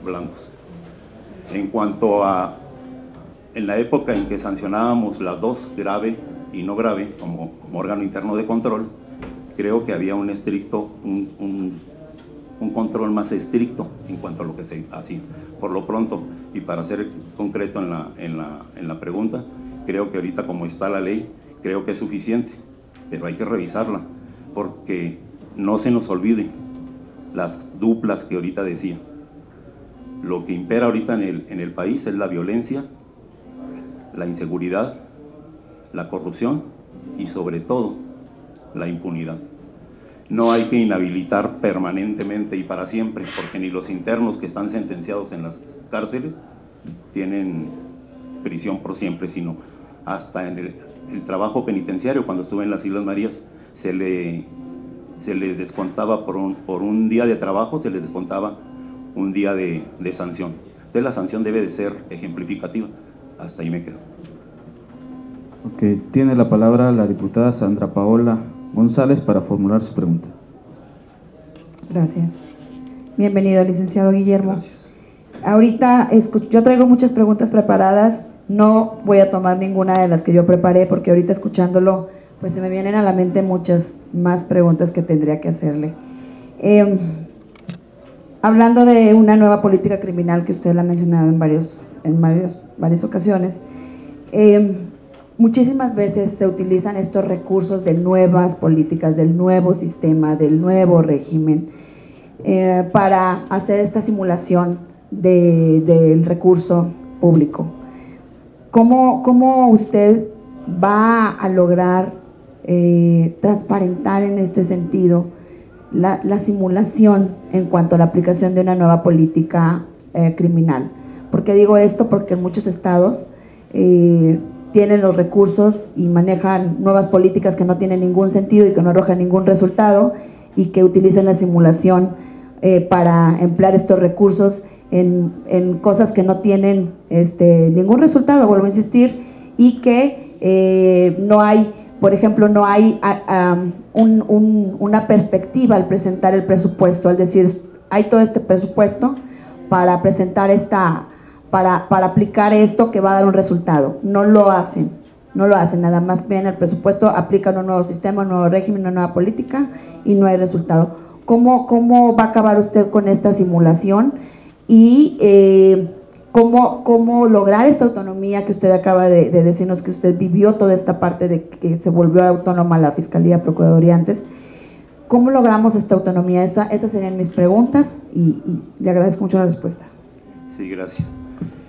blancos. En cuanto a en la época en que sancionábamos las dos, grave y no grave, como órgano interno de control, creo que había un control más estricto en cuanto a lo que se hacía. Por lo pronto, y para ser concreto en la pregunta, creo que ahorita como está la ley, creo que es suficiente, pero hay que revisarla, porque no se nos olvide las duplas que ahorita decía. Lo que impera ahorita en el país es la violencia, la inseguridad, la corrupción y sobre todo la impunidad. No hay que inhabilitar permanentemente y para siempre, porque ni los internos que están sentenciados en las cárceles tienen prisión por siempre, sino hasta en el trabajo penitenciario, cuando estuve en las Islas Marías, se le descontaba por un día de trabajo, se le descontaba un día de sanción. Entonces la sanción debe de ser ejemplificativa. Hasta ahí me quedo.
Ok, tiene la palabra la diputada Sandra Paola González para formular su pregunta.
Gracias. Bienvenido, licenciado Guillermo.
Gracias.
Ahorita yo traigo muchas preguntas preparadas, no voy a tomar ninguna de las que yo preparé porque ahorita escuchándolo pues se me vienen a la mente muchas más preguntas que tendría que hacerle. Hablando de una nueva política criminal que usted la ha mencionado en varias ocasiones, muchísimas veces se utilizan estos recursos de nuevas políticas, del nuevo sistema, del nuevo régimen, para hacer esta simulación del recurso público. ¿Cómo usted va a lograr transparentar en este sentido la simulación en cuanto a la aplicación de una nueva política criminal? ¿Por qué digo esto? Porque en muchos estados tienen los recursos y manejan nuevas políticas que no tienen ningún sentido y que no arrojan ningún resultado y que utilizan la simulación para emplear estos recursos en cosas que no tienen ningún resultado, vuelvo a insistir, y que no hay, por ejemplo, no hay una perspectiva al presentar el presupuesto, al decir, hay todo este presupuesto para presentar para aplicar esto que va a dar un resultado. No lo hacen, nada más ven el presupuesto, aplican un nuevo sistema, un nuevo régimen, una nueva política y no hay resultado. ¿Cómo va a acabar usted con esta simulación? Y ¿cómo lograr esta autonomía que usted acaba de decirnos, que usted vivió toda esta parte de que se volvió autónoma la Fiscalía, Procuraduría antes? ¿Cómo logramos esta autonomía? Esas serían mis preguntas y le agradezco mucho la respuesta.
Sí, gracias.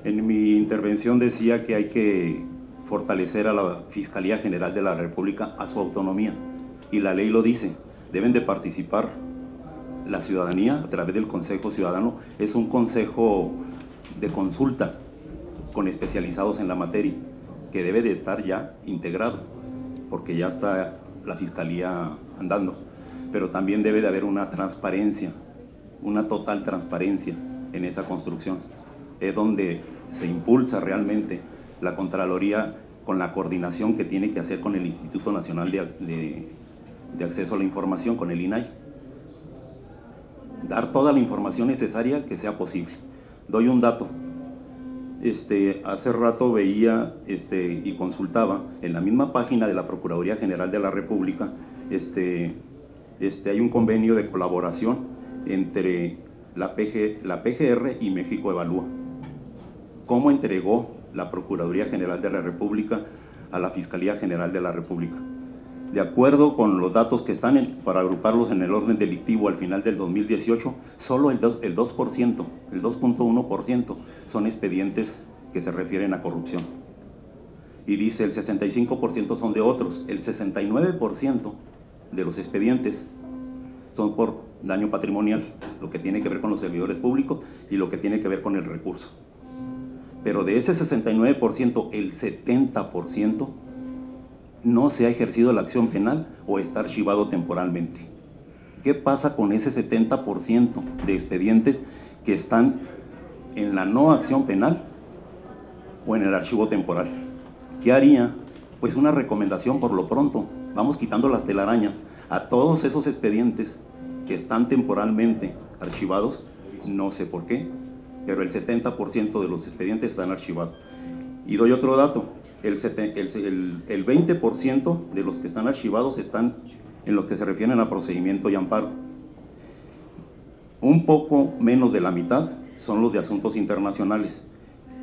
En mi intervención decía que hay que fortalecer a la Fiscalía General de la República a su autonomía, y la ley lo dice, deben de participar la ciudadanía a través del Consejo Ciudadano. Es un consejo de consulta con especializados en la materia, que debe de estar ya integrado, porque ya está la Fiscalía andando, pero también debe de haber una transparencia, una total transparencia en esa construcción. Es donde se impulsa realmente. La Contraloría con la coordinación que tiene que hacer con el Instituto Nacional de Acceso a la Información, con el INAI. Dar toda la información necesaria que sea posible. Doy un dato. Hace rato veía y consultaba en la misma página de la Procuraduría General de la República, hay un convenio de colaboración entre la PGR y México Evalúa. ¿Cómo entregó la Procuraduría General de la República a la Fiscalía General de la República? De acuerdo con los datos que están, para agruparlos en el orden delictivo al final del 2018, solo el 2.1% son expedientes que se refieren a corrupción. Y dice el 65% son de otros, el 69% de los expedientes son por daño patrimonial, lo que tiene que ver con los servidores públicos y lo que tiene que ver con el recurso. Pero de ese 69%, el 70% no se ha ejercido la acción penal o está archivado temporalmente. ¿Qué pasa con ese 70% de expedientes que están en la no acción penal o en el archivo temporal? ¿Qué haría? Pues una recomendación por lo pronto. Vamos quitando las telarañas a todos esos expedientes que están temporalmente archivados, no sé por qué, pero el 70% de los expedientes están archivados. Y doy otro dato, el 20% de los que están archivados están en los que se refieren a procedimiento y amparo. Un poco menos de la mitad son los de asuntos internacionales,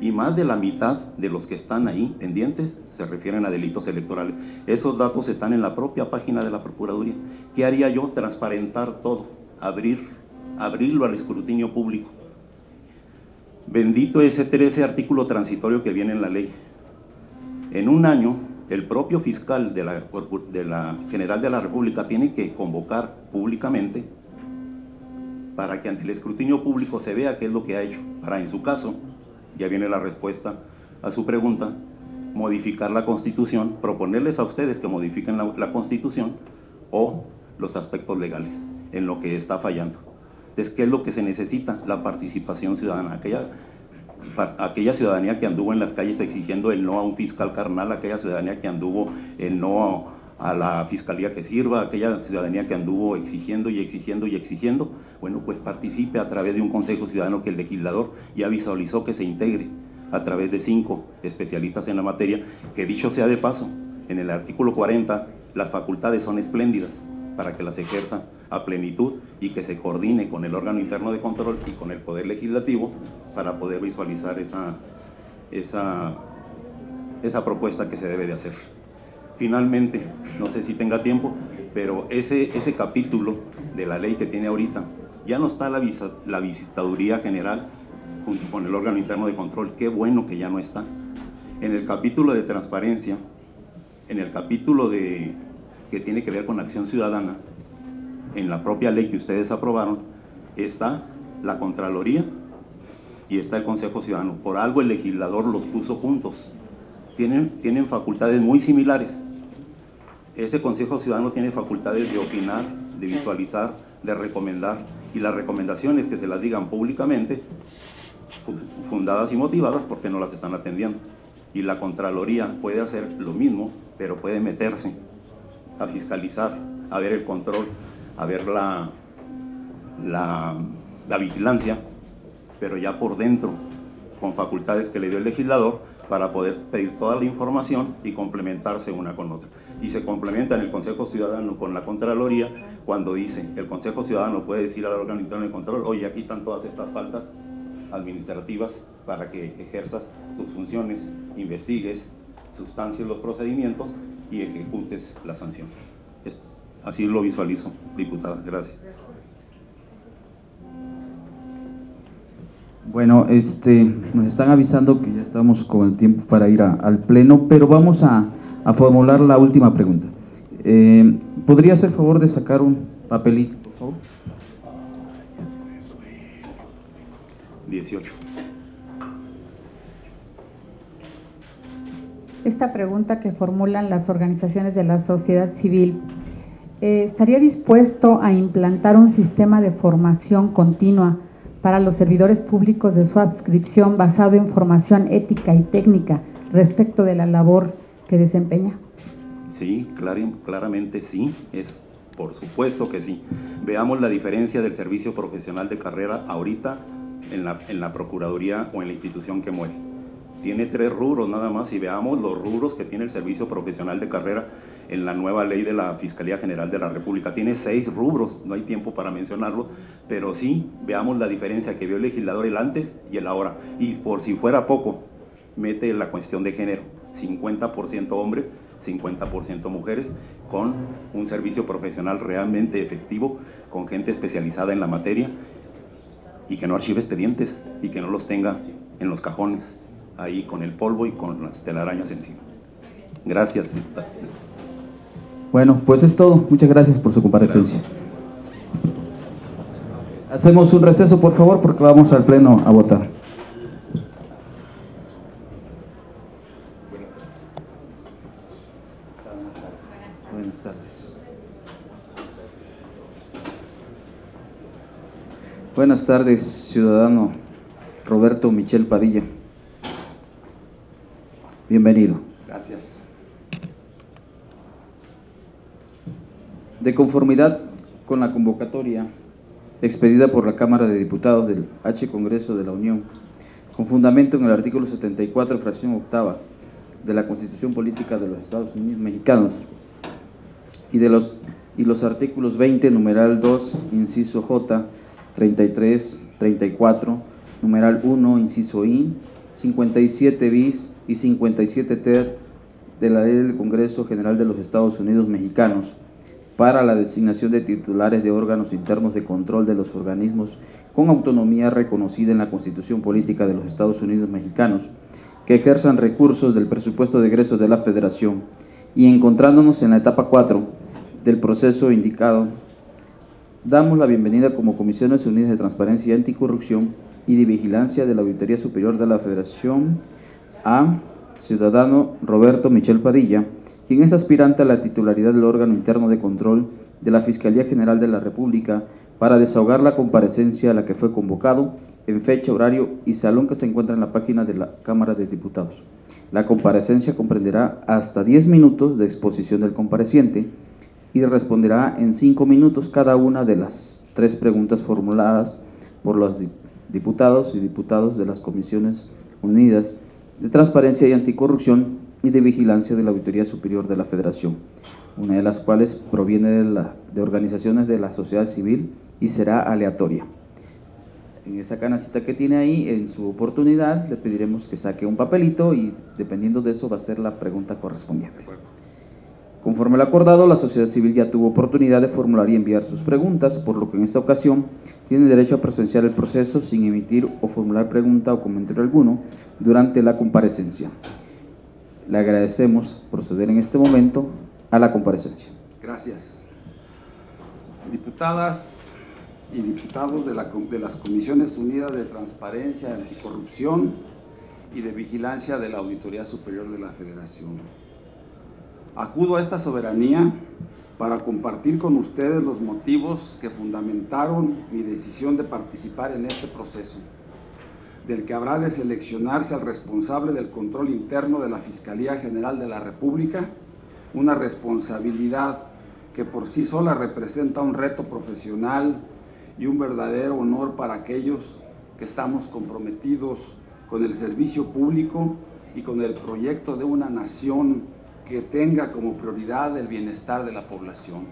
y más de la mitad de los que están ahí pendientes se refieren a delitos electorales. Esos datos están en la propia página de la Procuraduría. ¿Qué haría yo? Transparentar todo, abrirlo al escrutinio público. Bendito ese 13 artículo transitorio que viene en la ley. En un año, el propio fiscal de la General de la República tiene que convocar públicamente para que ante el escrutinio público se vea qué es lo que ha hecho, para, en su caso, ya viene la respuesta a su pregunta, modificar la Constitución, proponerles a ustedes que modifiquen la Constitución o los aspectos legales en lo que está fallando. Entonces, ¿qué es lo que se necesita? La participación ciudadana, aquella ciudadanía que anduvo en las calles exigiendo el no a un fiscal carnal, aquella ciudadanía que anduvo el no a la fiscalía que sirva, aquella ciudadanía que anduvo exigiendo y exigiendo y exigiendo, bueno, pues participe a través de un consejo ciudadano que el legislador ya visualizó que se integre a través de 5 especialistas en la materia, que dicho sea de paso, en el artículo 40 las facultades son espléndidas para que las ejerzan a plenitud y que se coordine con el órgano interno de control y con el Poder Legislativo para poder visualizar esa propuesta que se debe de hacer. Finalmente, no sé si tenga tiempo, pero ese capítulo de la ley que tiene ahorita, ya no está la visitaduría general junto con el órgano interno de control. Qué bueno que ya no está. En el capítulo de transparencia, en el capítulo que tiene que ver con acción ciudadana, en la propia ley que ustedes aprobaron, está la Contraloría y está el Consejo Ciudadano. Por algo el legislador los puso juntos. Tienen facultades muy similares. Ese Consejo Ciudadano tiene facultades de opinar, de visualizar, de recomendar, y las recomendaciones que se las digan públicamente, fundadas y motivadas, porque no las están atendiendo. Y la Contraloría puede hacer lo mismo, pero puede meterse a fiscalizar, a ver el control, a ver la vigilancia, pero ya por dentro, con facultades que le dio el legislador, para poder pedir toda la información y complementarse una con otra. Y se complementa en el Consejo Ciudadano con la Contraloría cuando dice, el Consejo Ciudadano puede decir al órgano interno de control, oye, aquí están todas estas faltas administrativas para que ejerzas tus funciones, investigues, sustancies los procedimientos y ejecutes la sanción. Así lo visualizo, diputada. Gracias.
Bueno, nos están avisando que ya estamos con el tiempo para ir al pleno, pero vamos a formular la última pregunta. ¿Podría hacer favor de sacar un papelito, por favor?
18.
Esta pregunta que formulan las organizaciones de la sociedad civil, ¿estaría dispuesto a implantar un sistema de formación continua para los servidores públicos de su adscripción basado en formación ética y técnica respecto de la labor que desempeña.
Sí, claramente sí, por supuesto que sí. Veamos la diferencia del servicio profesional de carrera ahorita en la Procuraduría o en la institución que muere. Tiene 3 rubros nada más, y veamos los rubros que tiene el servicio profesional de carrera en la nueva ley de la Fiscalía General de la República. Tiene 6 rubros, no hay tiempo para mencionarlos, pero sí, veamos la diferencia que vio el legislador el antes y el ahora. Y por si fuera poco, mete la cuestión de género, 50% hombres, 50% mujeres, con un servicio profesional realmente efectivo, con gente especializada en la materia, y que no archive expedientes y que no los tenga en los cajones, ahí con el polvo y con las telarañas encima. Gracias.
Bueno, pues es todo. Muchas gracias por su comparecencia. Hacemos un receso, por favor, porque vamos al pleno a votar. Buenas tardes. Buenas tardes, ciudadano Roberto Michel Padilla. Bienvenido.
Gracias.
De conformidad con la convocatoria expedida por la Cámara de Diputados del H. Congreso de la Unión, con fundamento en el artículo 74, fracción octava de la Constitución Política de los Estados Unidos Mexicanos y los artículos 20, numeral 2, inciso J, 33, 34, numeral 1, inciso I, 57 bis y 57 ter de la Ley del Congreso General de los Estados Unidos Mexicanos para la designación de titulares de órganos internos de control de los organismos con autonomía reconocida en la Constitución Política de los Estados Unidos Mexicanos, que ejerzan recursos del presupuesto de egresos de la Federación, y encontrándonos en la etapa 4 del proceso indicado, damos la bienvenida como Comisiones Unidas de Transparencia y Anticorrupción y de Vigilancia de la Auditoría Superior de la Federación a ciudadano Roberto Michel Padilla, quien es aspirante a la titularidad del órgano interno de control de la Fiscalía General de la República, para desahogar la comparecencia a la que fue convocado en fecha, horario y salón que se encuentra en la página de la Cámara de Diputados. La comparecencia comprenderá hasta 10 minutos de exposición del compareciente y responderá en 5 minutos cada una de las 3 preguntas formuladas por los diputados y diputados de las Comisiones Unidas de Transparencia y Anticorrupción y de Vigilancia de la Auditoría Superior de la Federación, una de las cuales proviene de organizaciones de la sociedad civil y será aleatoria. En esa canacita que tiene ahí, en su oportunidad, le pediremos que saque un papelito y dependiendo de eso va a ser la pregunta correspondiente. Conforme lo acordado, la sociedad civil ya tuvo oportunidad de formular y enviar sus preguntas, por lo que en esta ocasión tiene derecho a presenciar el proceso sin emitir o formular pregunta o comentario alguno durante la comparecencia. Le agradecemos proceder en este momento a la comparecencia.
Gracias. Diputadas y diputados de las Comisiones Unidas de Transparencia, Anticorrupción y de Vigilancia de la Auditoría Superior de la Federación. Acudo a esta soberanía para compartir con ustedes los motivos que fundamentaron mi decisión de participar en este proceso, del que habrá de seleccionarse al responsable del control interno de la Fiscalía General de la República, una responsabilidad que por sí sola representa un reto profesional y un verdadero honor para aquellos que estamos comprometidos con el servicio público y con el proyecto de una nación que tenga como prioridad el bienestar de la población.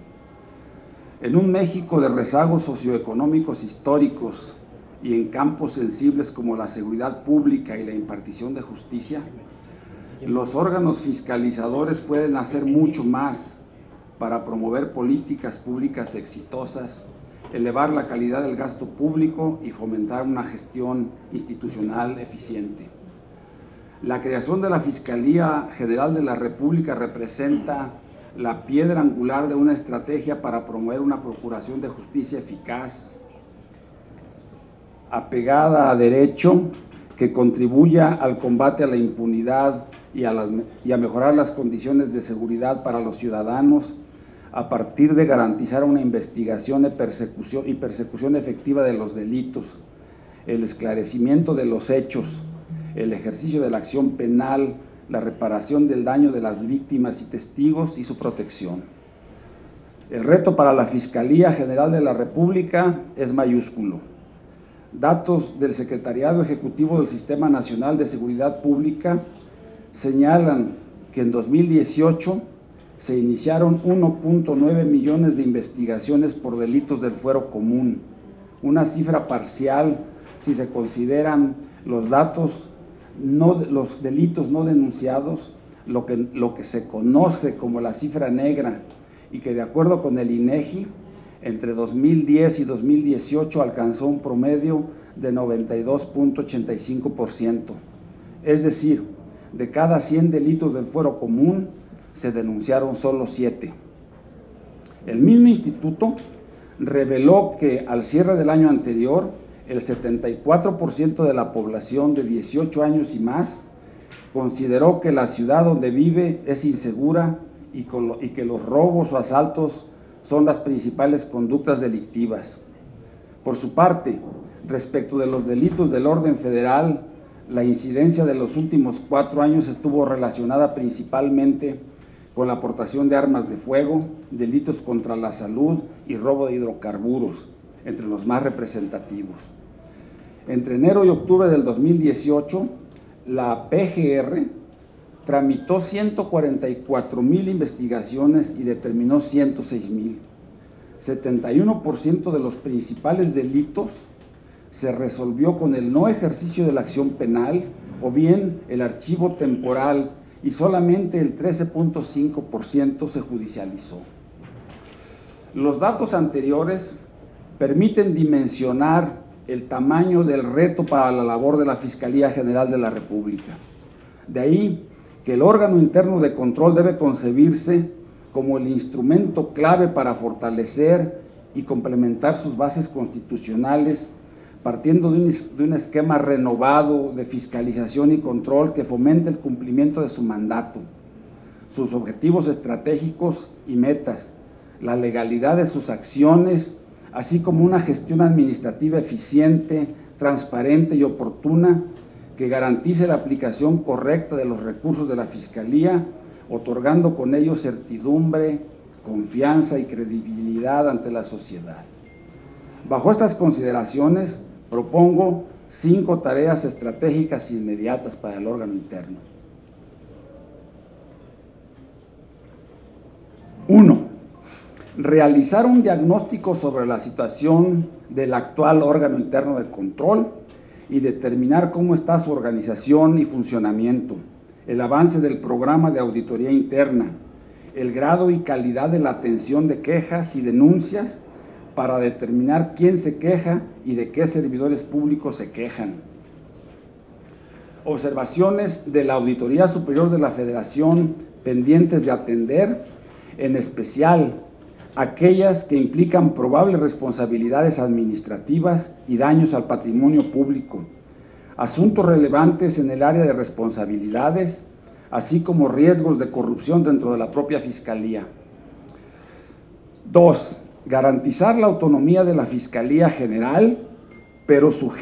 En un México de rezagos socioeconómicos históricos y en campos sensibles como la seguridad pública y la impartición de justicia, los órganos fiscalizadores pueden hacer mucho más para promover políticas públicas exitosas, elevar la calidad del gasto público y fomentar una gestión institucional eficiente. La creación de la Fiscalía General de la República representa la piedra angular de una estrategia para promover una procuración de justicia eficaz, apegada a derecho, que contribuya al combate a la impunidad y a mejorar las condiciones de seguridad para los ciudadanos, a partir de garantizar una investigación y persecución efectiva de los delitos, el esclarecimiento de los hechos, el ejercicio de la acción penal la reparación del daño de las víctimas y testigos y su protección. El reto para la Fiscalía General de la República es mayúsculo. Datos del Secretariado Ejecutivo del Sistema Nacional de Seguridad Pública señalan que en 2018 se iniciaron 1.9 millones de investigaciones por delitos del fuero común, una cifra parcial si se consideran los delitos no denunciados, lo que se conoce como la cifra negra, y que de acuerdo con el INEGI, entre 2010 y 2018 alcanzó un promedio de 92.85%. Es decir, de cada 100 delitos del fuero común, se denunciaron solo 7. El mismo instituto reveló que al cierre del año anterior, el 74% de la población de 18 años y más consideró que la ciudad donde vive es insegura y que los robos o asaltos son las principales conductas delictivas. Por su parte, respecto de los delitos del orden federal, la incidencia de los últimos 4 años estuvo relacionada principalmente con la aportación de armas de fuego, delitos contra la salud y robo de hidrocarburos, entre los más representativos. Entre enero y octubre del 2018, la PGR tramitó 144,000 investigaciones y determinó 106,000. 71% de los principales delitos se resolvió con el no ejercicio de la acción penal o bien el archivo temporal, y solamente el 13.5% se judicializó. Los datos anteriores permiten dimensionar el tamaño del reto para la labor de la Fiscalía General de la República. De ahí que el órgano interno de control debe concebirse como el instrumento clave para fortalecer y complementar sus bases constitucionales, partiendo de un esquema renovado de fiscalización y control que fomente el cumplimiento de su mandato, sus objetivos estratégicos y metas, la legalidad de sus acciones, así como una gestión administrativa eficiente, transparente y oportuna que garantice la aplicación correcta de los recursos de la Fiscalía, otorgando con ello certidumbre, confianza y credibilidad ante la sociedad. Bajo estas consideraciones, propongo 5 tareas estratégicas inmediatas para el órgano interno. 1. Realizar un diagnóstico sobre la situación del actual órgano interno de control y determinar cómo está su organización y funcionamiento, el avance del programa de auditoría interna, el grado y calidad de la atención de quejas y denuncias, para determinar quién se queja y de qué servidores públicos se quejan. Observaciones de la Auditoría Superior de la Federación pendientes de atender, en especial aquellas que implican probables responsabilidades administrativas y daños al patrimonio público, asuntos relevantes en el área de responsabilidades, así como riesgos de corrupción dentro de la propia Fiscalía. 2. Garantizar la autonomía de la Fiscalía General, pero sujeto